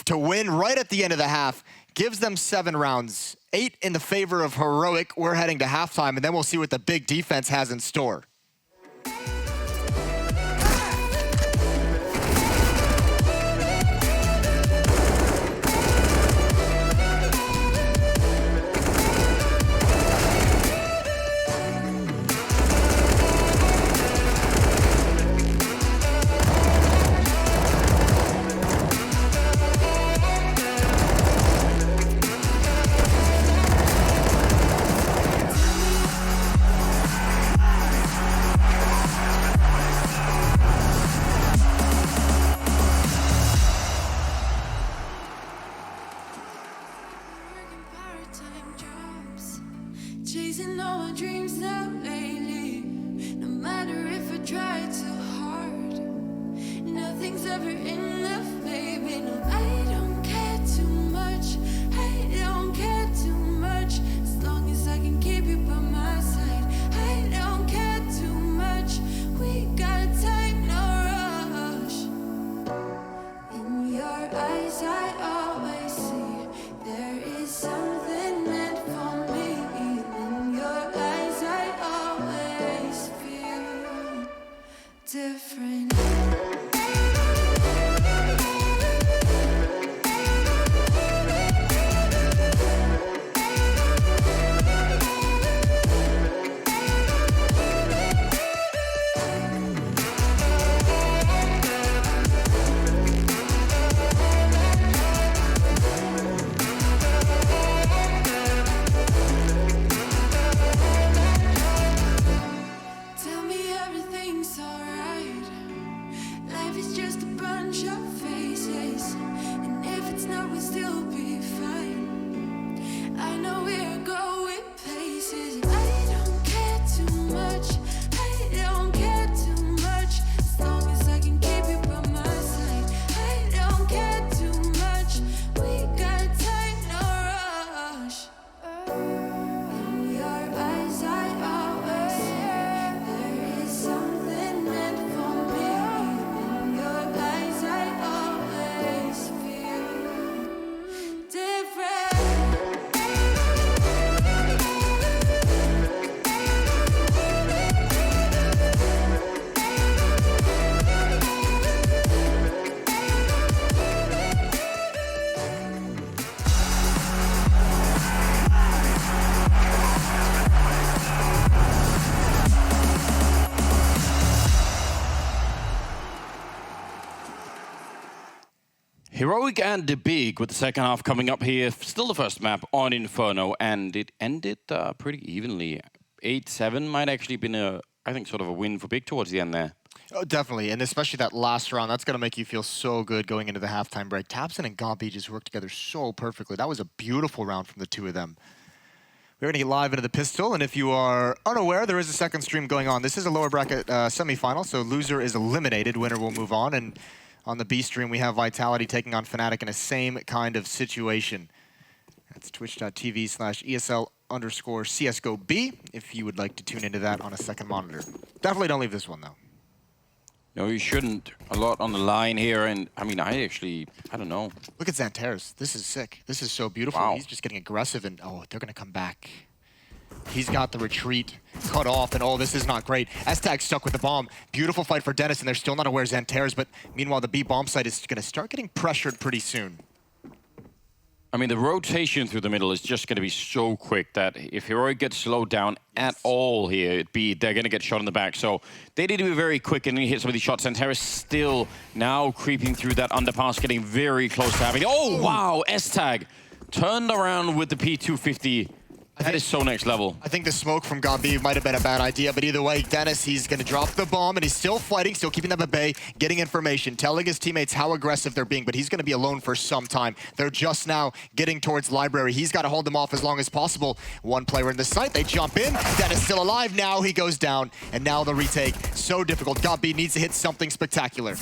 to win right at the end of the half. Gives them 7 rounds, 8 in the favor of Heroic. We're heading to halftime, and then we'll see what the big defense has in store. Chasing all my dreams now lately. No matter if I try too hard, nothing's ever enough, baby. No, I don't care too much. I don't care too much. As long as I can keep you by my side. I don't care too much. We got time, no rush. In your eyes, I always see there is something meant for me. Different. Heroic and the Big with the second half coming up here. Still the first map on Inferno, and it ended pretty evenly. 8-7 might actually been I think, sort of a win for Big towards the end there. Oh, definitely, and especially that last round, that's going to make you feel so good going into the halftime break. tabseN and Gobby just worked together so perfectly. That was a beautiful round from the two of them. We're going to get live into the pistol, and if you are unaware, there is a second stream going on. This is a lower bracket semifinal, so loser is eliminated, winner will move on, and on the B stream, we have Vitality taking on Fnatic in a same kind of situation. That's twitch.tv/ESL_CSGOB if you would like to tune into that on a second monitor. Definitely don't leave this one, though. No, you shouldn't. A lot on the line here, and I mean, I don't know. Look at Xanteres. This is sick. This is so beautiful. Wow. He's just getting aggressive, and oh, they're going to come back. He's got the retreat cut off, and oh, this is not great. S-Tag stuck with the bomb. Beautiful fight for Dennis, and they're still not aware of Xanteres, but meanwhile, the B bomb site is going to start getting pressured pretty soon. I mean, the rotation through the middle is just going to be so quick that if Heroic gets slowed down at all here, they're going to get shot in the back. So they need to be very quick and hit some of these shots. And Xanteres still now creeping through that underpass, getting very close to having... Oh, wow! S-Tag turned around with the P250. That is so next level. I think the smoke from Gobby might have been a bad idea, but either way, Dennis, he's going to drop the bomb, and he's still fighting, still keeping them at bay, getting information, telling his teammates how aggressive they're being, but he's going to be alone for some time. They're just now getting towards Library. He's got to hold them off as long as possible. One player in the site, they jump in. Dennis still alive. Now he goes down, and now the retake. So difficult. Gobby needs to hit something spectacular.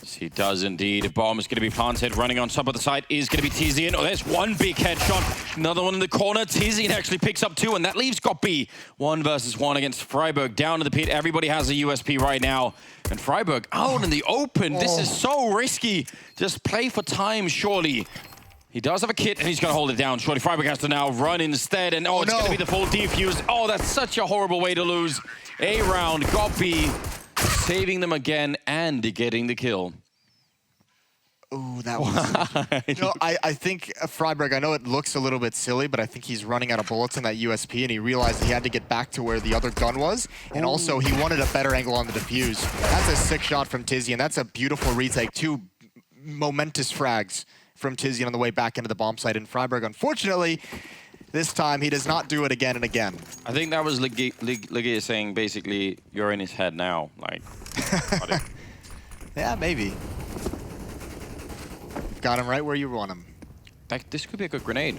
He does indeed. A bomb is going to be planted. Running on top of the site is going to be Tizian. Oh, there's one big headshot. Another one in the corner. Tizian actually picks up two, and that leaves Gobby 1 versus 1 against Freiburg. Down to the pit. Everybody has a USP right now. And Freiburg out in the open. This is so risky. Just play for time, surely. He does have a kit, and he's going to hold it down. Surely Freiburg has to now run instead. And oh, it's going to be the full defuse. Oh, that's such a horrible way to lose a round. Gobby saving them again and getting the kill. Ooh, that was... You know, I think Freiburg, I know it looks a little bit silly, but I think he's running out of bullets in that USP, and he realized he had to get back to where the other gun was, and also he wanted a better angle on the defuse. That's a sick shot from Tizian. That's a beautiful retake. Two momentous frags from Tizian on the way back into the bomb site, and Freiburg, unfortunately, this time he does not do it again and again. I think that was Ligia saying, basically, you're in his head now. Like, yeah, maybe. Got him right where you want him. This could be a good grenade.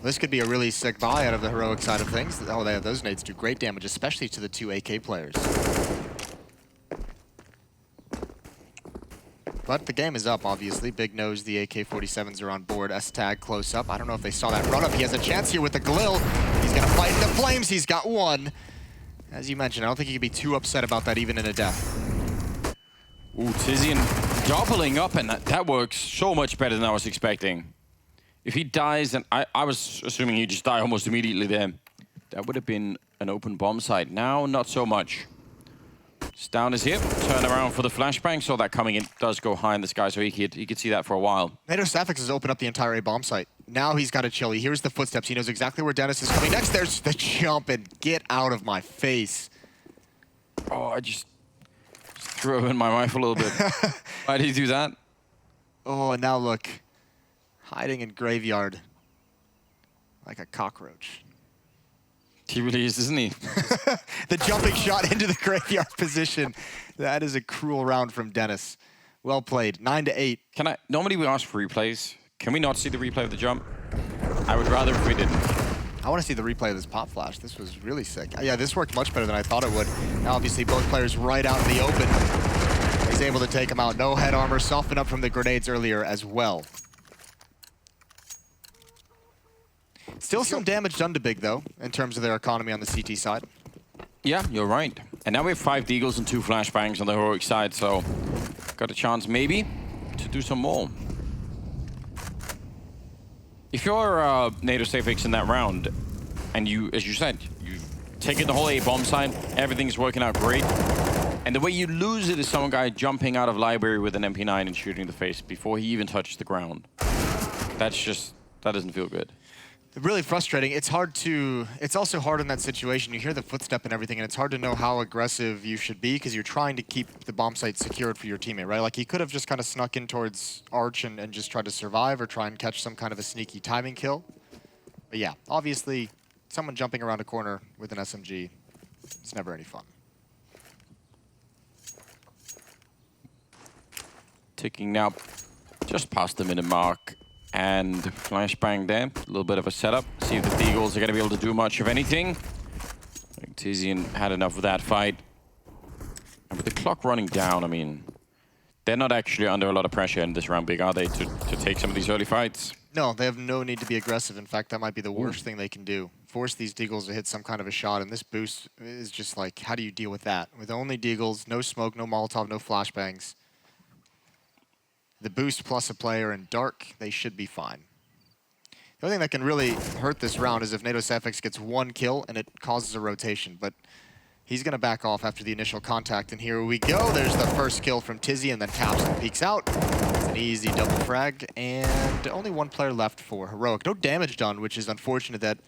This could be a really sick buy out of the heroic side of things. Oh, those nades do great damage, especially to the two AK players. But the game is up, obviously. Big knows the AK-47s are on board. S-Tag close up. I don't know if they saw that run up. He has a chance here with the Glil. He's going to fight in the flames. He's got one. As you mentioned, I don't think he could be too upset about that even in a death. Ooh, Tizian doubling up, and that works so much better than I was expecting. If he dies, and I was assuming he'd just die almost immediately there. That would have been an open bomb site. Now, not so much. Down is here. Turn around for the flashbang. Saw that coming in. Does go high in the sky, so he could see that for a while. NATO Sapphics has opened up the entire A bomb site. Now he's got to chill. He hears the footsteps. He knows exactly where Dennis is coming next. There's the jump, and get out of my face. Oh, I just threw in my rifle a little bit. Why did he do that? Oh, and now look. Hiding in graveyard. Like a cockroach. He really is, isn't he? The jumping shot into the graveyard position. That is a cruel round from Dennis. Well played. 9-8. Normally we ask for replays. Can we not see the replay of the jump? I would rather if we didn't. I want to see the replay of this pop flash. This was really sick. Yeah, this worked much better than I thought it would. Now, obviously, both players right out in the open. He's able to take him out. No head armor. Soften up from the grenades earlier as well. Still some damage done to Big, though, in terms of their economy on the CT side. Yeah, you're right. And now we have 5 Deagles and 2 flashbangs on the heroic side, so got a chance, maybe, to do some more. If you're NATO Sapphics in that round, and you, as you said, you've taken the whole A bomb side, everything's working out great, and the way you lose it is some guy jumping out of library with an MP9 and shooting the face before he even touches the ground. That doesn't feel good. Really frustrating. It's hard to. It's also hard in that situation. You hear the footstep and everything, and it's hard to know how aggressive you should be because you're trying to keep the bomb site secured for your teammate, right? Like he could have just kind of snuck in towards Arch and just tried to survive or try and catch some kind of a sneaky timing kill. But yeah, obviously, someone jumping around a corner with an SMG, it's never any fun. Ticking now, just past the minute mark. And flashbang there, a little bit of a setup. See if the Deagles are going to be able to do much of anything. I think Tizian had enough of that fight. And with the clock running down, I mean, they're not actually under a lot of pressure in this round, Big, are they, to take some of these early fights? No, they have no need to be aggressive. In fact, that might be the worst thing they can do. Force these Deagles to hit some kind of a shot, and this boost is just like, how do you deal with that? With only Deagles, no smoke, no Molotov, no flashbangs. The boost plus a player in dark, they should be fine. The only thing that can really hurt this round is if NATO Safix gets one kill and it causes a rotation, but he's going to back off after the initial contact, and here we go. There's the first kill from Tizzy, and then taps and peeks out. It's an easy double frag, and only one player left for Heroic. No damage done, which is unfortunate that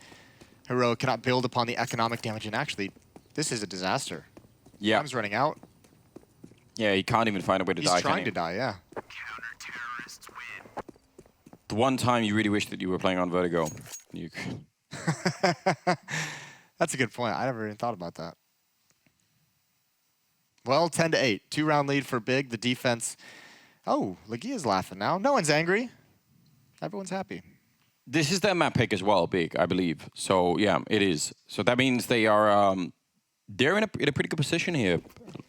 Heroic cannot build upon the economic damage, and actually, this is a disaster. Yeah. Time's running out. Yeah, he can't even find a way to die. He's trying to die, yeah. The one time you really wish that you were playing on Vertigo. You That's a good point. I never even thought about that. Well, 10-8. 2-round lead for Big. The defense. Oh, Legia's laughing now. No one's angry. Everyone's happy. This is their map pick as well, Big, I believe. So, yeah, it is. So that means they are they're in a pretty good position here.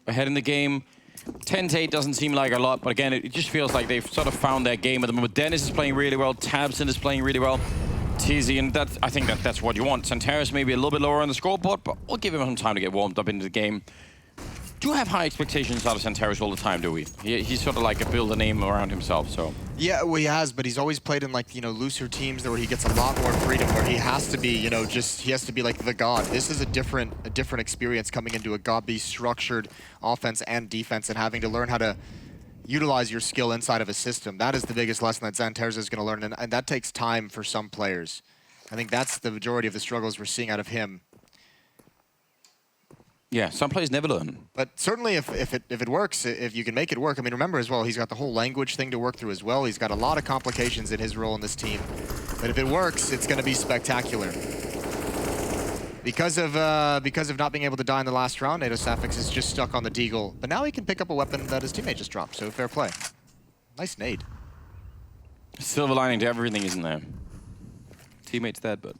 Ahead in the game. 10-8 doesn't seem like a lot, but again, it just feels like they've sort of found their game at the moment. Dennis is playing really well. Tabson is playing really well. Tizzy, and I think that's what you want. Santaris maybe a little bit lower on the scoreboard, but we'll give him some time to get warmed up into the game. Do have high expectations out of Santaris all the time, do we? He's sort of like a build a name around himself, so. Yeah, well, he has, but he's always played in like, looser teams where he gets a lot more freedom, where he has to be, he has to be like the god. This is a different experience coming into a God-B structured offense and defense and having to learn how to utilize your skill inside of a system. That is the biggest lesson that Santaris is going to learn, and that takes time for some players. I think that's the majority of the struggles we're seeing out of him. Yeah, some players never learn. But certainly if it works, if you can make it work, I mean, remember as well, he's got the whole language thing to work through as well. He's got a lot of complications in his role in this team. But if it works, it's going to be spectacular. Because of not being able to die in the last round, NATO Safix is just stuck on the Deagle. But now he can pick up a weapon that his teammate just dropped, so fair play. Nice nade. Silver lining to everything, isn't there? Teammate's dead, but...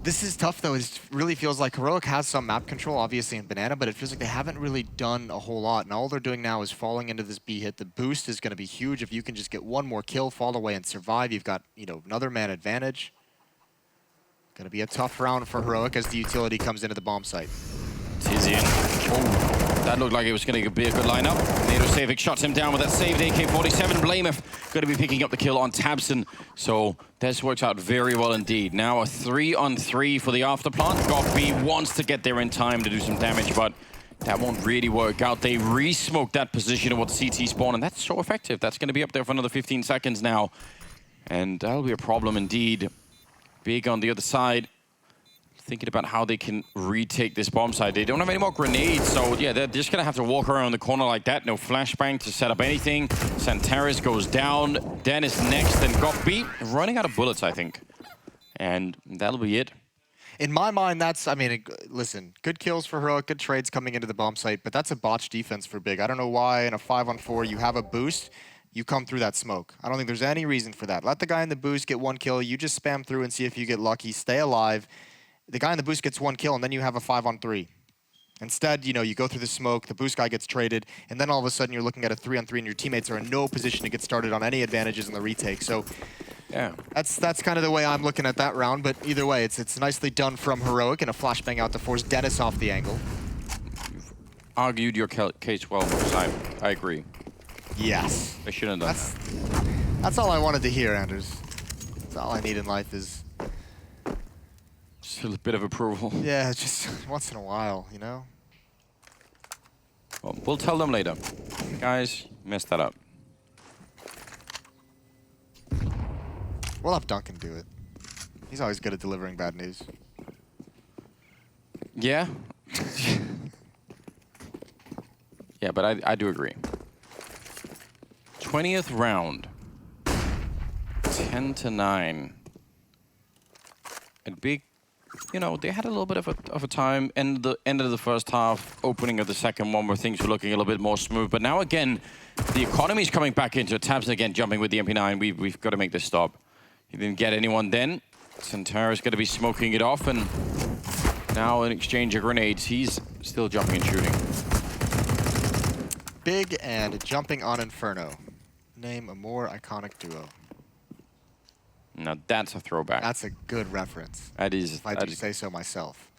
This is tough, though. It really feels like Heroic has some map control, obviously, in Banana, but it feels like they haven't really done a whole lot. And all they're doing now is falling into this B hit. The boost is going to be huge. If you can just get one more kill, fall away, and survive, you've got, another man advantage. Going to be a tough round for Heroic as the utility comes into the bomb site. Tizian. Oh, that looked like it was going to be a good lineup. NATO Savik shuts him down with that saved AK-47. Blameth going to be picking up the kill on Tabson. So this works out very well indeed. Now a 3-on-3 for the afterplant. Gokby wants to get there in time to do some damage, but that won't really work out. They re-smoked that position of what CT spawn, and that's so effective. That's going to be up there for another 15 seconds now. And that'll be a problem indeed. Big on the other side. Thinking about how they can retake this bomb site. They don't have any more grenades, so yeah, they're just gonna have to walk around the corner like that. No flashbang to set up anything. Santaris goes down. Dennis next, then Gokby running out of bullets, I think. And that'll be it. In my mind, listen, good kills for Heroic, good trades coming into the bomb site, but that's a botched defense for Big. I don't know why in a 5-on-4 you have a boost, you come through that smoke. I don't think there's any reason for that. Let the guy in the boost get one kill, you just spam through and see if you get lucky, stay alive. The guy in the boost gets one kill, and then you have a 5-on-3. Instead, you go through the smoke, the boost guy gets traded, and then all of a sudden you're looking at a 3-on-3, and your teammates are in no position to get started on any advantages in the retake. So yeah, that's kind of the way I'm looking at that round, but either way, it's nicely done from Heroic, and a flashbang out to force Dennis off the angle. You've argued your case well, Simon. I agree. Yes. I shouldn't have done that. That's all I wanted to hear, Anders. That's all I need in life is... Just a bit of approval. Yeah, just once in a while, Well, we'll tell them later. Guys, messed that up. We'll have Duncan do it. He's always good at delivering bad news. Yeah. Yeah, but I do agree. 20th round. 10-9. And Big, you know, they had a little bit of a time in the end of the first half, opening of the second one where things were looking a little bit more smooth. But now again, the economy's coming back into it. Tabs again jumping with the MP9. We've got to make this stop. He didn't get anyone then. Santara's going to be smoking it off, and now in exchange of grenades, he's still jumping and shooting. Big and jumping on Inferno. Name a more iconic duo. Now that's a throwback. That's a good reference. That is. If I do say so myself.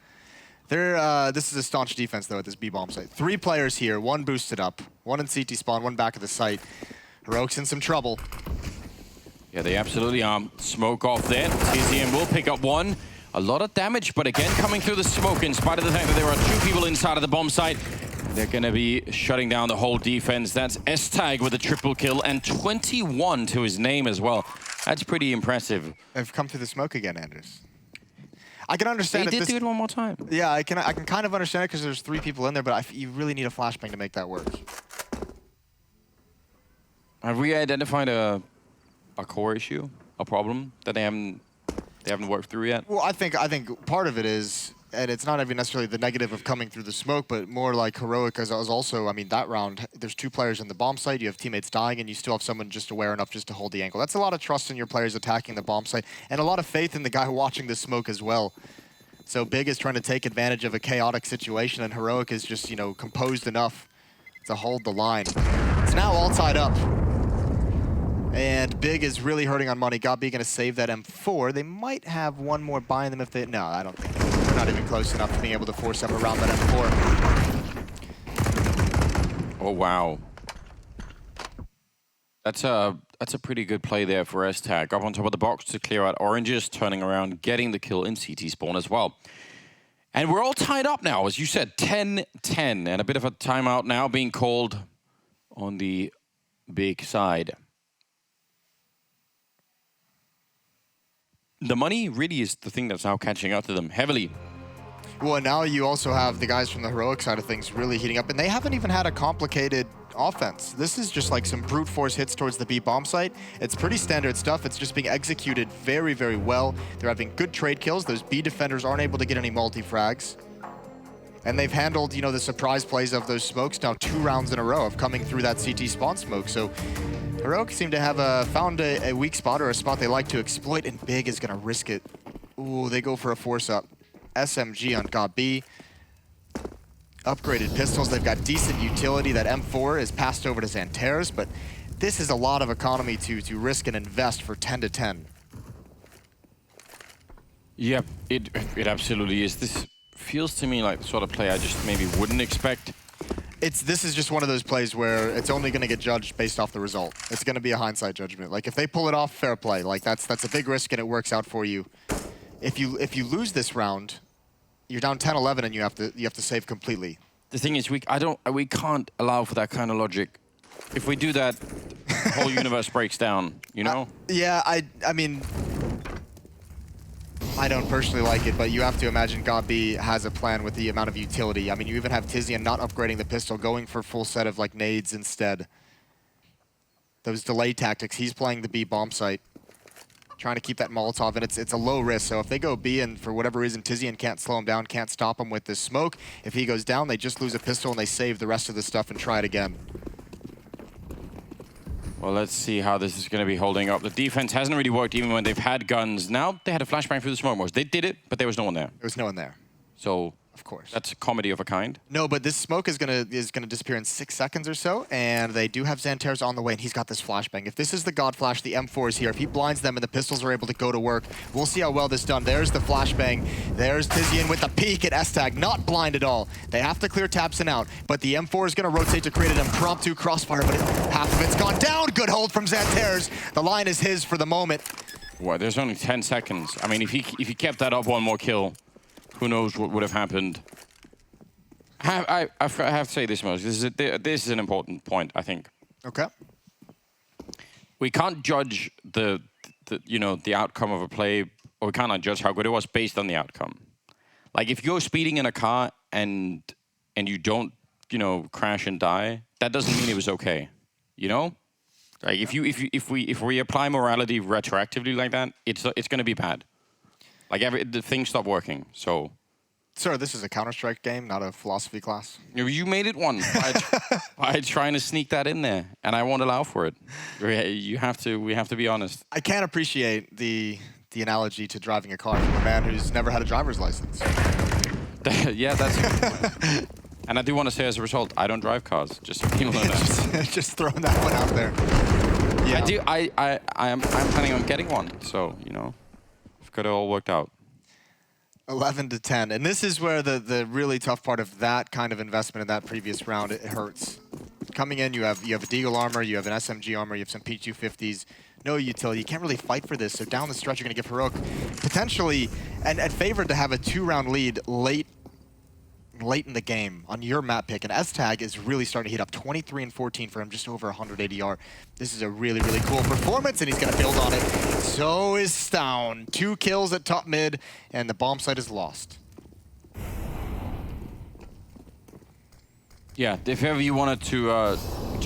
This is a staunch defense, though, at this B-bomb site. 3 players here, 1 boosted up, 1 in CT spawn, 1 back of the site. Heroic's in some trouble. Yeah, they absolutely are. Smoke off there. TZM will pick up 1. A lot of damage, but again, coming through the smoke, in spite of the fact that there are 2 people inside of the bomb site. They're going to be shutting down the whole defense. That's S-Tag with a triple kill, and 21 to his name as well. That's pretty impressive. They've come through the smoke again, Anders. I can understand They did do it one more time. Yeah, I can kind of understand it because there's 3 people in there, but you really need a flashbang to make that work. Have we identified a core issue, a problem that they haven't worked through yet? Well, I think part of it is, and it's not even necessarily the negative of coming through the smoke, but more like Heroic as also, I mean, that round, there's 2 players in the bomb site, you have teammates dying, and you still have someone just aware enough just to hold the angle. That's a lot of trust in your players attacking the bomb site, and a lot of faith in the guy watching the smoke as well. So Big is trying to take advantage of a chaotic situation, and Heroic is just, you know, composed enough to hold the line. It's now all tied up. And Big is really hurting on money. Gabi going to save that M4. They might have 1 more buying them if they... No, I don't think they're not even close enough to being able to force up around that M4. Oh, wow. That's a pretty good play there for S-Tag. Up on top of the box to clear out oranges, turning around, getting the kill in CT spawn as well. And we're all tied up now, as you said, 10-10. And a bit of a timeout now being called on the Big side. The money really is the thing that's now catching up to them heavily. Well, now you also have the guys from the Heroic side of things really heating up, and they haven't even had a complicated offense. This is just like some brute force hits towards the B bomb site. It's pretty standard stuff. It's just being executed very, very well. They're having good trade kills. Those B defenders aren't able to get any multi-frags. And they've handled, you know, the surprise plays of those smokes now 2 rounds in a row of coming through that CT spawn smoke. So Heroic seem to have found a weak spot or a spot they like to exploit, and Big is going to risk it. Ooh, they go for a force up. SMG on Gabi. Upgraded pistols. They've got decent utility. That M4 is passed over to Xantares, but this is a lot of economy to risk and invest for 10-10. Yep, it absolutely is. This feels to me like the sort of play I just maybe wouldn't expect. This is just one of those plays where it's only going to get judged based off the result. It's going to be a hindsight judgment. Like, if they pull it off, fair play. Like, that's a big risk and it works out for you. If you lose this round, you're down 10-11 and you have to save completely. The thing is, we can't allow for that kind of logic. If we do that, the whole universe breaks down, you know? Yeah, I mean, I don't personally like it, but you have to imagine Gabi has a plan with the amount of utility. I mean, you even have Tizian not upgrading the pistol, going for a full set of like nades instead. Those delay tactics. He's playing the B bomb site, trying to keep that Molotov, and it's a low risk. So if they go B and for whatever reason Tizian can't slow him down, can't stop him with this smoke, if he goes down, they just lose a pistol and they save the rest of the stuff and try it again. Well, let's see how this is going to be holding up. The defense hasn't really worked even when they've had guns. Now they had a flashbang through the smoke walls. They did it, but there was no one there. There was no one there. So of course, that's a comedy of a kind. No, but this smoke is gonna disappear in 6 seconds or so, and they do have Xantares on the way, and he's got this flashbang. If this is the God Flash, the M4 is here. If he blinds them and the pistols are able to go to work, we'll see how well this is done. There's the flashbang. There's Tizian with the peek at S-Tag, not blind at all. They have to clear Tapson out, but the M4 is gonna rotate to create an impromptu crossfire, but half of it's gone down. Good hold from Xantares. The line is his for the moment. Well, there's only 10 seconds. I mean, if he kept that up 1 more kill, who knows what would have happened. I have to say this much. This is an important point, I think. Okay. We can't judge the outcome of a play or we cannot judge how good it was based on the outcome. Like if you're speeding in a car and you don't, you know, crash and die, that doesn't mean it was okay. You know, like if we apply morality retroactively like that, it's going to be bad. Like the things stop working. So, Sir, this is a Counter-Strike game, not a philosophy class. you made it one by trying to sneak that in there, and I won't allow for it. We have to be honest. I can't appreciate the analogy to driving a car from a man who's never had a driver's license. Yeah, that's. And I do want to say, as a result, I don't drive cars. Just so people know that. Just throwing that one out there. Yeah. I do. I'm planning on getting one. So you know, we've got it all worked out. 11 to 10, and this is where the really tough part of that kind of investment in that previous round, it hurts. Coming in, you have a Deagle armor, you have an SMG armor, you have some P250s, no utility. You can't really fight for this. So down the stretch, you're going to give Heroic potentially and favored to have a 2-round lead late in the game on your map pick, and S-Tag is really starting to heat up. 23 and 14 for him, just over 100 ADR. This is a really, really cool performance, and he's going to build on it. So is Stown. 2 kills at top mid, and the bomb site is lost. Yeah, if ever you wanted to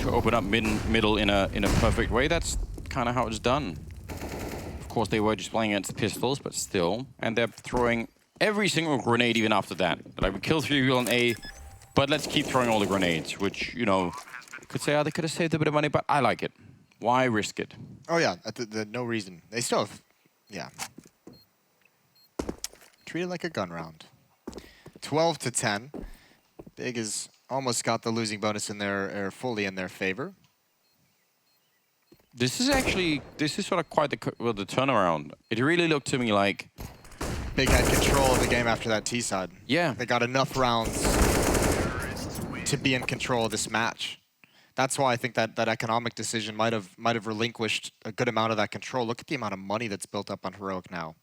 open up middle in a perfect way, that's kind of how it's done. Of course, they were just playing against pistols, but still, and they're throwing every single grenade even after that. Like, we kill 3 people on A, but let's keep throwing all the grenades, which, you know, could say, oh, they could have saved a bit of money, but I like it. Why risk it? Oh yeah, no reason. They still have, yeah. Treat it like a gun round. 12 to 10. Big has almost got the losing bonus in their, fully in their favor. This is sort of quite the turnaround. It really looked to me like Big had control of the game after that T side. Yeah. They got enough rounds to be in control of this match. That's why I think that economic decision might have relinquished a good amount of that control. Look at the amount of money that's built up on Heroic now.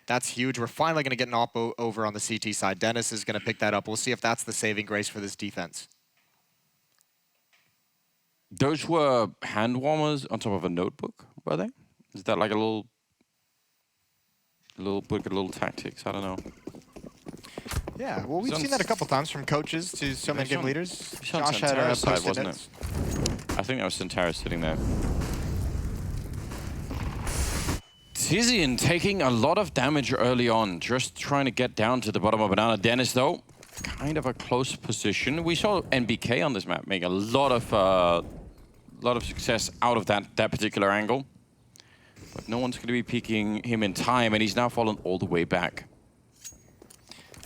That's huge. We're finally going to get an op over on the CT side. Dennis is going to pick that up. We'll see if that's the saving grace for this defense. Those were hand warmers on top of a notebook, were they? Is that like a little book, a little tactics? I don't know. Yeah, well, we've seen that a couple times from coaches to some in-game leaders. Josh had a side, wasn't it? I think that was Centara sitting there. Tizian taking a lot of damage early on, just trying to get down to the bottom of Banana. Dennis, though, kind of a close position. We saw NBK on this map make a lot of success out of that particular angle. But no one's going to be peeking him in time, and he's now fallen all the way back.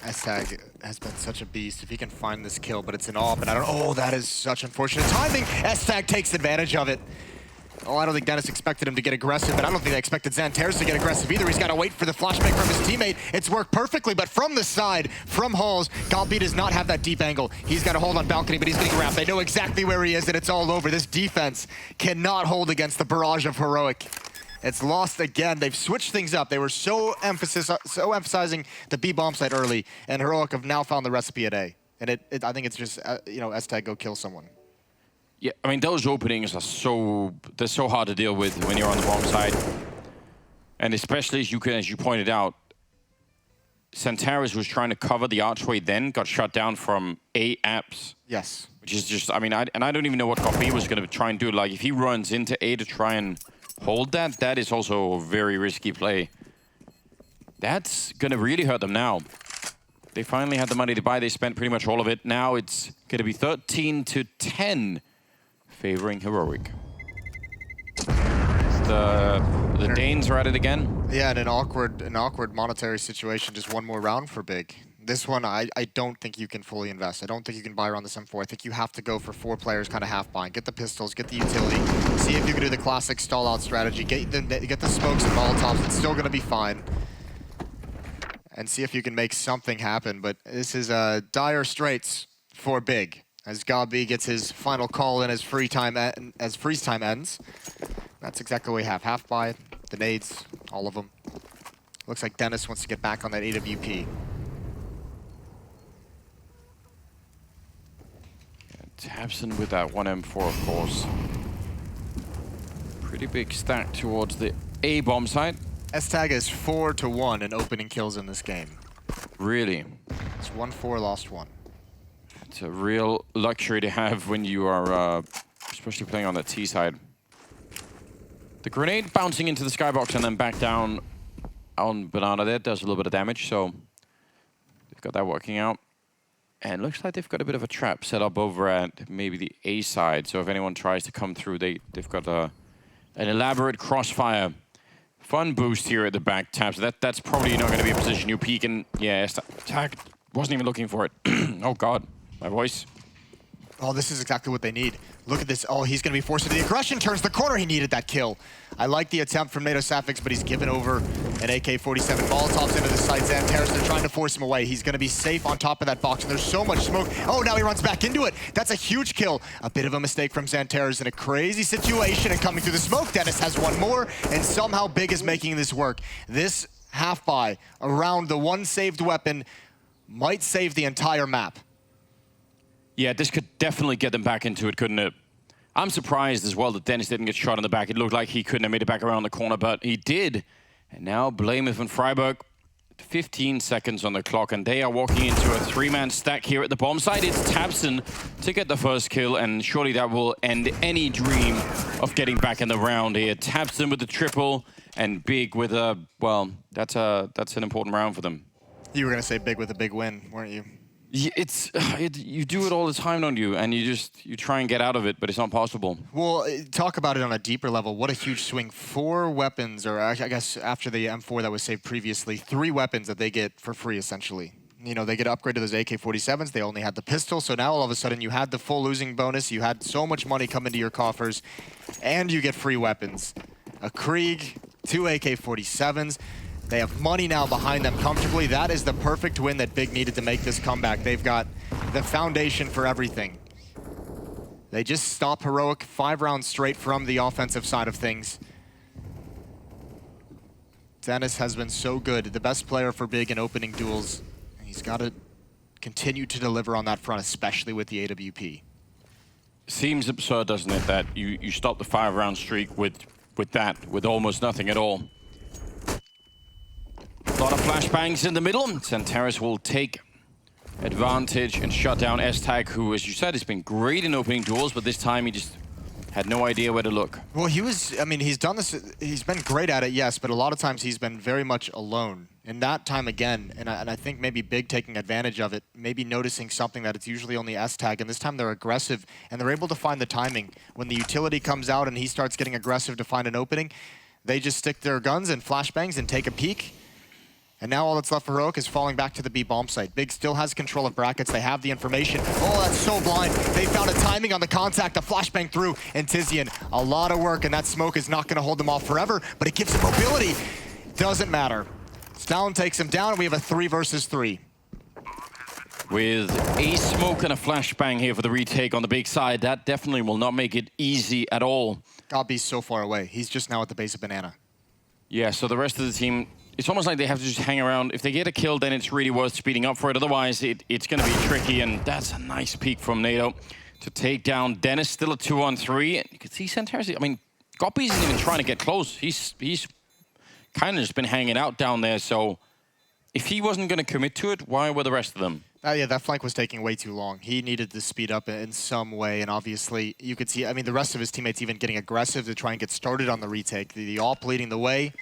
S-Tag has been such a beast. If he can find this kill, but it's an AWP, and I don't. Oh, that is such unfortunate timing. S-Tag takes advantage of it. Oh, I don't think Dennis expected him to get aggressive, but I don't think they expected Xantares to get aggressive either. He's got to wait for the flashbang from his teammate. It's worked perfectly, but from the side, from Halls, Galbi does not have that deep angle. He's got a hold on balcony, but he's getting wrapped. They know exactly where he is, and it's all over. This defense cannot hold against the barrage of Heroic. It's lost again. They've switched things up. They were so emphasizing the B bomb site early, and Heroic have now found the recipe at A. And I think it's just you know, S-Tag go kill someone. Yeah, I mean, those openings are they're so hard to deal with when you're on the bomb side, and especially as you pointed out, Xantares was trying to cover the archway, then got shut down from A apps. Yes. Which is just, I mean, I don't even know what Coffee was going to try and do. Like, if he runs into A to try and hold that is also a very risky play. That's going to really hurt them now. They finally had the money to buy. They spent pretty much all of it. Now it's going to be 13 to 10 favoring Heroic. The Danes are at it again. Yeah, and an awkward monetary situation. Just one more round for Big. This one, I don't think you can fully invest. I don't think you can buy around this M4. I think you have to go for 4 players, kind of half buying. Get the pistols, get the utility. See if you can do the classic stall out strategy. Get the smokes and Molotovs. It's still going to be fine. And see if you can make something happen. But this is dire straits for Big, as Gabi gets his final call in as freeze time ends. That's exactly what we have. Half buy, the nades, all of them. Looks like Dennis wants to get back on that AWP. Tabson with that 1M4, of course. Pretty big stack towards the A bomb site. S-Tag is 4-1 in opening kills in this game. Really? It's 1-4, lost 1. It's a real luxury to have when you are, especially playing on that T side. The grenade bouncing into the skybox and then back down on Banana there does a little bit of damage, so they've got that working out. And looks like they've got a bit of a trap set up over at maybe the A side, so if anyone tries to come through, they've got an elaborate crossfire. Fun boost here at the back tab, so that's probably not going to be a position you peek, and yeah, Tag wasn't even looking for it. Oh god, my voice. Oh, this is exactly what they need. Look at this. Oh, he's going to be forced into the aggression. Turns the corner. He needed that kill. I like the attempt from NATO Safix, but he's given over an AK-47. Molotovs into the side. Xantares, they're trying to force him away. He's going to be safe on top of that box, and there's so much smoke. Oh, now he runs back into it. That's a huge kill. A bit of a mistake from Xantares in a crazy situation, and coming through the smoke, Dennis has one more, and somehow Big is making this work. This half-buy around the one saved weapon might save the entire map. Yeah, this could definitely get them back into it, couldn't it? I'm surprised as well that Dennis didn't get shot in the back. It looked like he couldn't have made it back around the corner, but he did. And now Blameth and Freiburg, 15 seconds on the clock, and they are walking into a three-man stack here at the bomb site. It's Tabson to get the first kill, and surely that will end any dream of getting back in the round here. Tabson with the triple, and Big with a, well, that's an important round for them. You were going to say Big with a big win, weren't you? Yeah, you do it all the time, don't you? And you try and get out of it, but it's not possible. Well, talk about it on a deeper level. What a huge swing. 4 weapons, or I guess after the M4 that was saved previously, 3 weapons that they get for free, essentially. You know, they get upgraded to those AK-47s. They only had the pistol, so now all of a sudden you had the full losing bonus. You had so much money come into your coffers, and you get free weapons. A Krieg, 2 AK-47s. They have money now behind them comfortably. That is the perfect win that Big needed to make this comeback. They've got the foundation for everything. They just stop Heroic 5 rounds straight from the offensive side of things. Dennis has been so good, the best player for Big in opening duels. He's got to continue to deliver on that front, especially with the AWP. Seems absurd, doesn't it, that you stop the 5-round streak with almost nothing at all. A lot of flashbangs in the middle. Xantares will take advantage and shut down S-Tag, who, as you said, has been great in opening duels, but this time he just had no idea where to look. Well, he's done this, he's been great at it, yes, but a lot of times he's been very much alone. And that time again, and I think maybe Big taking advantage of it, maybe noticing something that it's usually only S-Tag, and this time they're aggressive, and they're able to find the timing. When the utility comes out and he starts getting aggressive to find an opening, they just stick their guns and flashbangs and take a peek. And now all that's left for Heroic is falling back to the B bomb site. Big still has control of brackets. They have the information. Oh, that's so blind. They found a timing on the contact, a flashbang through, and Tizian. A lot of work, and that smoke is not going to hold them off forever, but it gives them mobility. Doesn't matter. Stalin takes him down, and we have a 3 versus 3. With a smoke and a flashbang here for the retake on the Big side, that definitely will not make it easy at all. Gobby's so far away. He's just now at the base of Banana. Yeah, so the rest of the team, it's almost like they have to just hang around. If they get a kill, then it's really worth speeding up for it. Otherwise, it's going to be tricky, and that's a nice peek from NATO to take down Dennis. Still a 2-on-3. And you can see Xantares. I mean, Gobby isn't even trying to get close. He's kind of just been hanging out down there. So if he wasn't going to commit to it, why were the rest of them? Yeah, that flank was taking way too long. He needed to speed up in some way, and obviously you could see, I mean, the rest of his teammates even getting aggressive to try and get started on the retake. The AWP leading the way.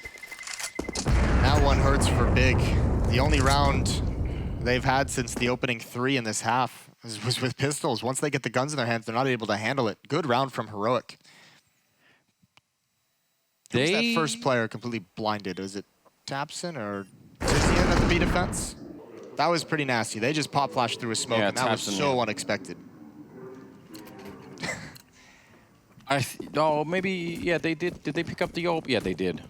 That one hurts for Big. The only round they've had since the opening 3 in this half was with pistols. Once they get the guns in their hands, they're not able to handle it. Good round from Heroic. Who was that first player completely blinded? Was it Tapson or Tizian at the B defense? That was pretty nasty. They just pop flashed through a smoke, and that was so unexpected. Maybe, yeah, they did. Did they pick up the AWP? Yeah, they did.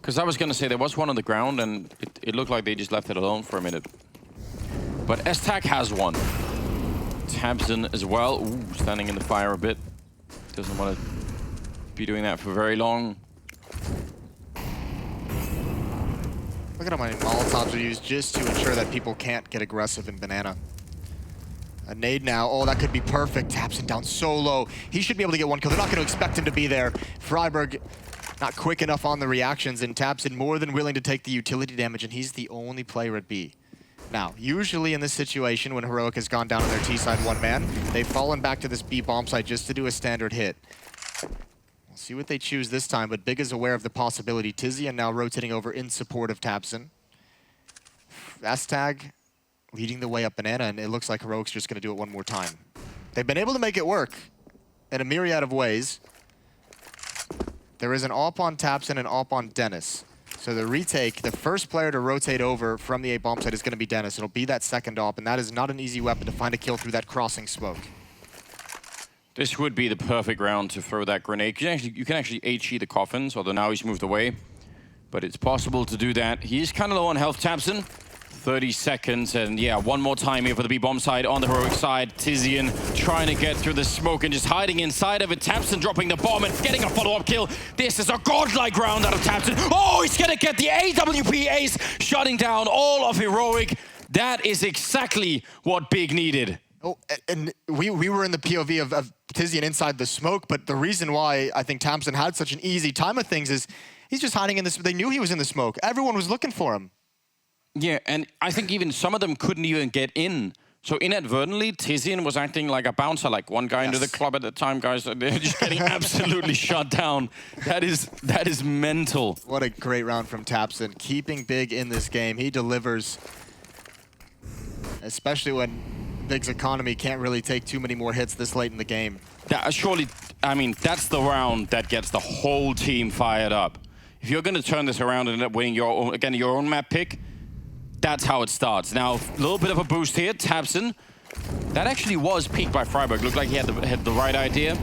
Because I was going to say there was one on the ground, and it looked like they just left it alone for a minute. But S-Tag has one. Tabson as well. Ooh, standing in the fire a bit. Doesn't want to be doing that for very long. Look at how many Molotovs are used just to ensure that people can't get aggressive in Banana. A nade now. Oh, that could be perfect. Tabson down so low. He should be able to get one kill. They're not going to expect him to be there. Freiburg not quick enough on the reactions, and tabseN more than willing to take the utility damage, and he's the only player at B. Now, usually in this situation, when Heroic has gone down on their T side one man, they've fallen back to this B bomb site just to do a standard hit. We'll see what they choose this time, but Big is aware of the possibility. Tizian now rotating over in support of tabseN. S-Tag leading the way up Banana, and it looks like Heroic's just going to do it one more time. They've been able to make it work in a myriad of ways. There is an AWP on tabseN and an AWP on Dennis. So the retake, the first player to rotate over from the A bomb site is going to be Dennis. It'll be that second AWP, and that is not an easy weapon to find a kill through that crossing smoke. This would be the perfect round to throw that grenade. You can actually HE the coffins, although now he's moved away. But it's possible to do that. He's kind of low on health, tabseN. 30 seconds, and yeah, one more time here for the B-bomb side on the Heroic side. Tizian trying to get through the smoke and just hiding inside of it. tabseN dropping the bomb and getting a follow-up kill. This is a godlike round out of tabseN. Oh, he's gonna get the AWP ace, shutting down all of Heroic. That is exactly what Big needed. Oh, and we were in the POV of Tizian inside the smoke, but the reason why I think tabseN had such an easy time of things is he's just hiding in this. They knew he was in the smoke. Everyone was looking for him. Yeah, and I think even some of them couldn't even get in. So inadvertently, Tizian was acting like a bouncer, like one guy into the club at the time, guys. They're just getting absolutely shut down. That is mental. What a great round from tabseN. Keeping Big in this game. He delivers, especially when Big's economy can't really take too many more hits this late in the game. Yeah, surely, I mean, that's the round that gets the whole team fired up. If you're going to turn this around and end up winning your own map pick, that's how it starts. Now, a little bit of a boost here. tabseN, that actually was peaked by friberg. Looked like he had the right idea.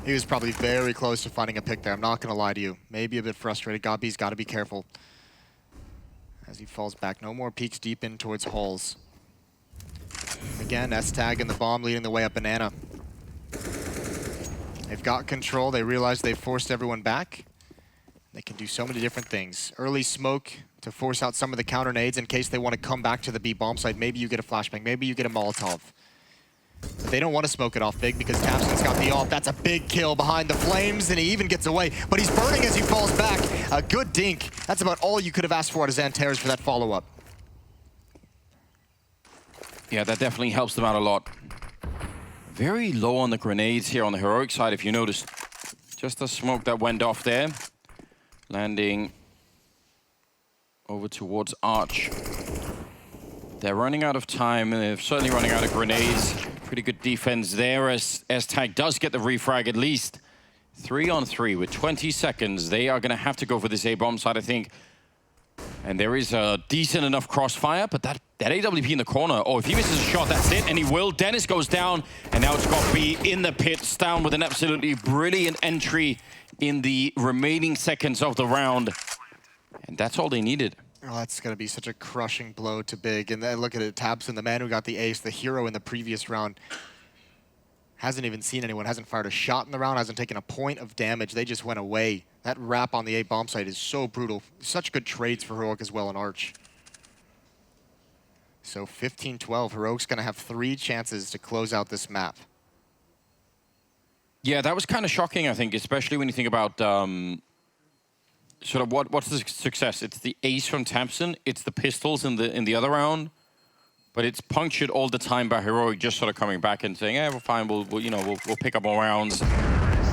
He was probably very close to finding a pick there. I'm not going to lie to you. Maybe a bit frustrated. Gobby's got to be careful as he falls back. No more peeks deep in towards Halls. Again, S-Tag and the bomb leading the way up Banana. They've got control. They realize they've forced everyone back. They can do so many different things. Early smoke to force out some of the counter nades in case they want to come back to the B bomb site. Maybe you get a flashbang, maybe you get a Molotov. But they don't want to smoke it off Big because tabseN's got the AWP. That's a big kill behind the flames, and he even gets away. But he's burning as he falls back. A good dink. That's about all you could have asked for out of Xantares for that follow-up. Yeah, that definitely helps them out a lot. Very low on the grenades here on the Heroic side, if you notice. Just the smoke that went off there. Landing over towards Arch. They're running out of time, and they're certainly running out of grenades. Pretty good defense there as S-Tag does get the refrag at least. 3-on-3 with 20 seconds. They are going to have to go for this A-bomb side, I think. And there is a decent enough crossfire, but that AWP in the corner, oh, if he misses a shot, that's it, and he will. Dennis goes down, and now it's got B in the pits, down with an absolutely brilliant entry in the remaining seconds of the round. And that's all they needed. Oh, that's going to be such a crushing blow to Big. And then look at it, tabseN, the man who got the ace, the hero in the previous round, hasn't even seen anyone, hasn't fired a shot in the round, hasn't taken a point of damage. They just went away. That wrap on the A bomb site is so brutal. Such good trades for Heroic as well in Arch. So 15-12, Heroic's going to have 3 chances to close out this map. Yeah, that was kind of shocking, I think, especially when you think about sort of what's the success. It's the ace from tabseN, it's the pistols in the other round, but it's punctured all the time by Heroic just sort of coming back and saying, "Yeah, we're fine. We'll pick up more rounds."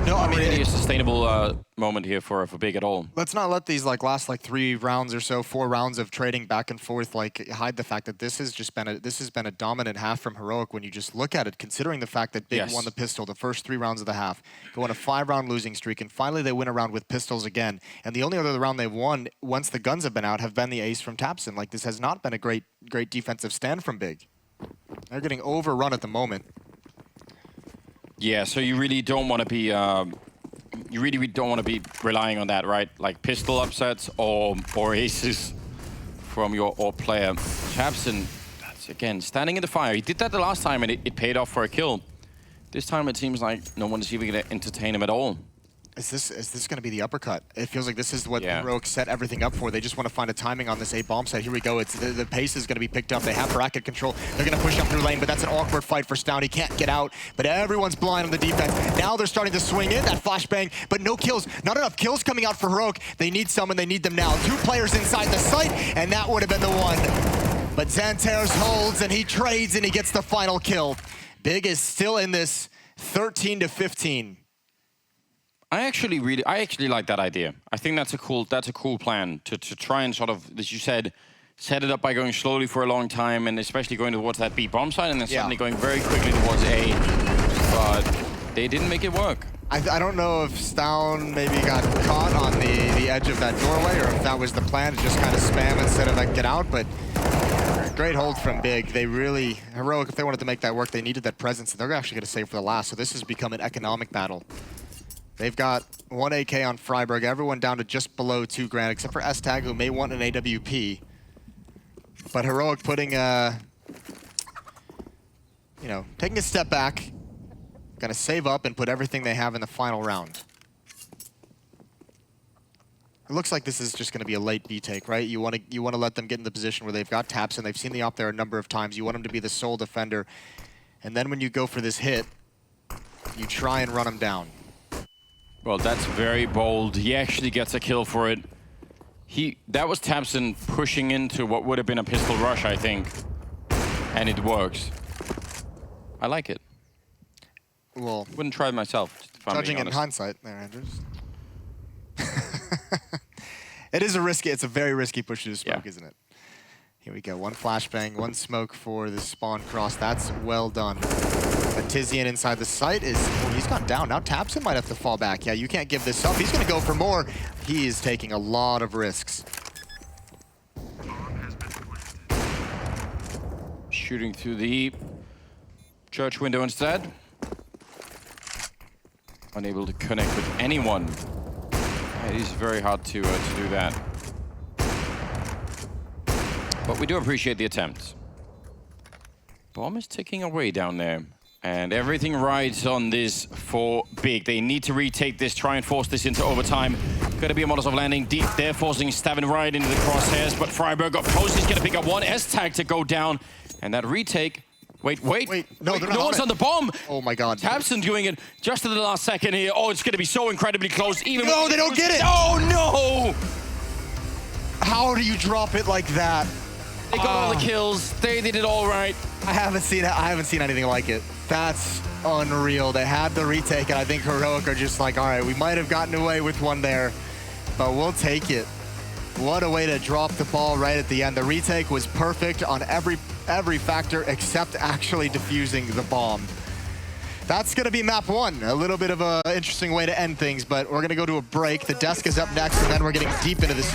No, I mean, really a sustainable moment here for Big at all. Let's not let these last 3 rounds or so, 4 rounds of trading back and forth hide the fact that this has been a dominant half from Heroic when you just look at it, considering the fact that Big won the pistol the first 3 rounds of the half, go on a 5-round losing streak, and finally they win a round with pistols again. And the only other round they've won once the guns have been out have been the ace from tabseN. This has not been a great defensive stand from Big. They're getting overrun at the moment. Yeah, so you really don't want to be relying on that, right? Like pistol upsets or aces from your player. tabseN, that's again standing in the fire. He did that the last time and it paid off for a kill. This time it seems like no one is even going to entertain him at all. Is this going to be the uppercut? It feels like this is what Yeah. Heroic set everything up for. They just want to find a timing on this A bomb site. Here we go. It's the pace is going to be picked up. They have bracket control. They're going to push up through lane, but that's an awkward fight for Stout. He can't get out, but everyone's blind on the defense. Now they're starting to swing in that flashbang, but no kills. Not enough kills coming out for Heroic. They need someone. They need them now. 2 players inside the site, and that would have been the one. But Xantares holds, and he trades, and he gets the final kill. Big is still in this 13-15. I actually like that idea. I think that's a cool plan to try and sort of, as you said, set it up by going slowly for a long time, and especially going towards that B bomb side, and then suddenly going very quickly towards A. But they didn't make it work. I don't know if Stown maybe got caught on the edge of that doorway, or if that was the plan to just kind of spam instead of like get out, but great hold from Big. They really, Heroic, if they wanted to make that work, they needed that presence, and they're actually going to save for the last, so this has become an economic battle. They've got 1 AK on Freiburg, everyone down to just below 2 grand, except for S-Tag, who may want an AWP. But Heroic putting, taking a step back, gonna save up and put everything they have in the final round. It looks like this is just gonna be a late B take, right? You wanna let them get in the position where they've got taps, and they've seen the op there a number of times. You want them to be the sole defender. And then when you go for this hit, you try and run them down. Well, that's very bold. He actually gets a kill for it. That was Tabson pushing into what would have been a pistol rush, I think. And it works. I like it. Well, Wouldn't try it myself, if I'm judging being in honest. hindsight, there, Andrews. It's a very risky push to smoke, isn't it? Here we go, 1 flashbang, 1 smoke for the spawn cross. That's well done. But Tizian inside the site he's gone down. Now Tabson might have to fall back. Yeah, you can't give this up. He's gonna go for more. He is taking a lot of risks. Shooting through the church window instead. Unable to connect with anyone. It is very hard to do that. But we do appreciate the attempt. Bomb is ticking away down there. And everything rides on this for Big. They need to retake this, try and force this into overtime. Gonna be a Molotov landing deep there, forcing Stavin right into the crosshairs. But Freiburg got close. He's gonna pick up 1 S-Tag to go down. And that retake. Wait. No, they're not no one's on the bomb. Oh my God. Tabson doing it just at the last second here. Oh, it's gonna be so incredibly close. Even No, they don't get it. Oh no! How do you drop it like that? They got all the kills. They did it all right. I haven't seen anything like it. That's unreal. They had the retake, and I think Heroic are just like, all right, we might have gotten away with one there, but we'll take it. What a way to drop the ball right at the end. The retake was perfect on every factor except actually defusing the bomb. That's going to be map 1. A little bit of an interesting way to end things, but we're going to go to a break. The desk is up next, and then we're getting deep into this.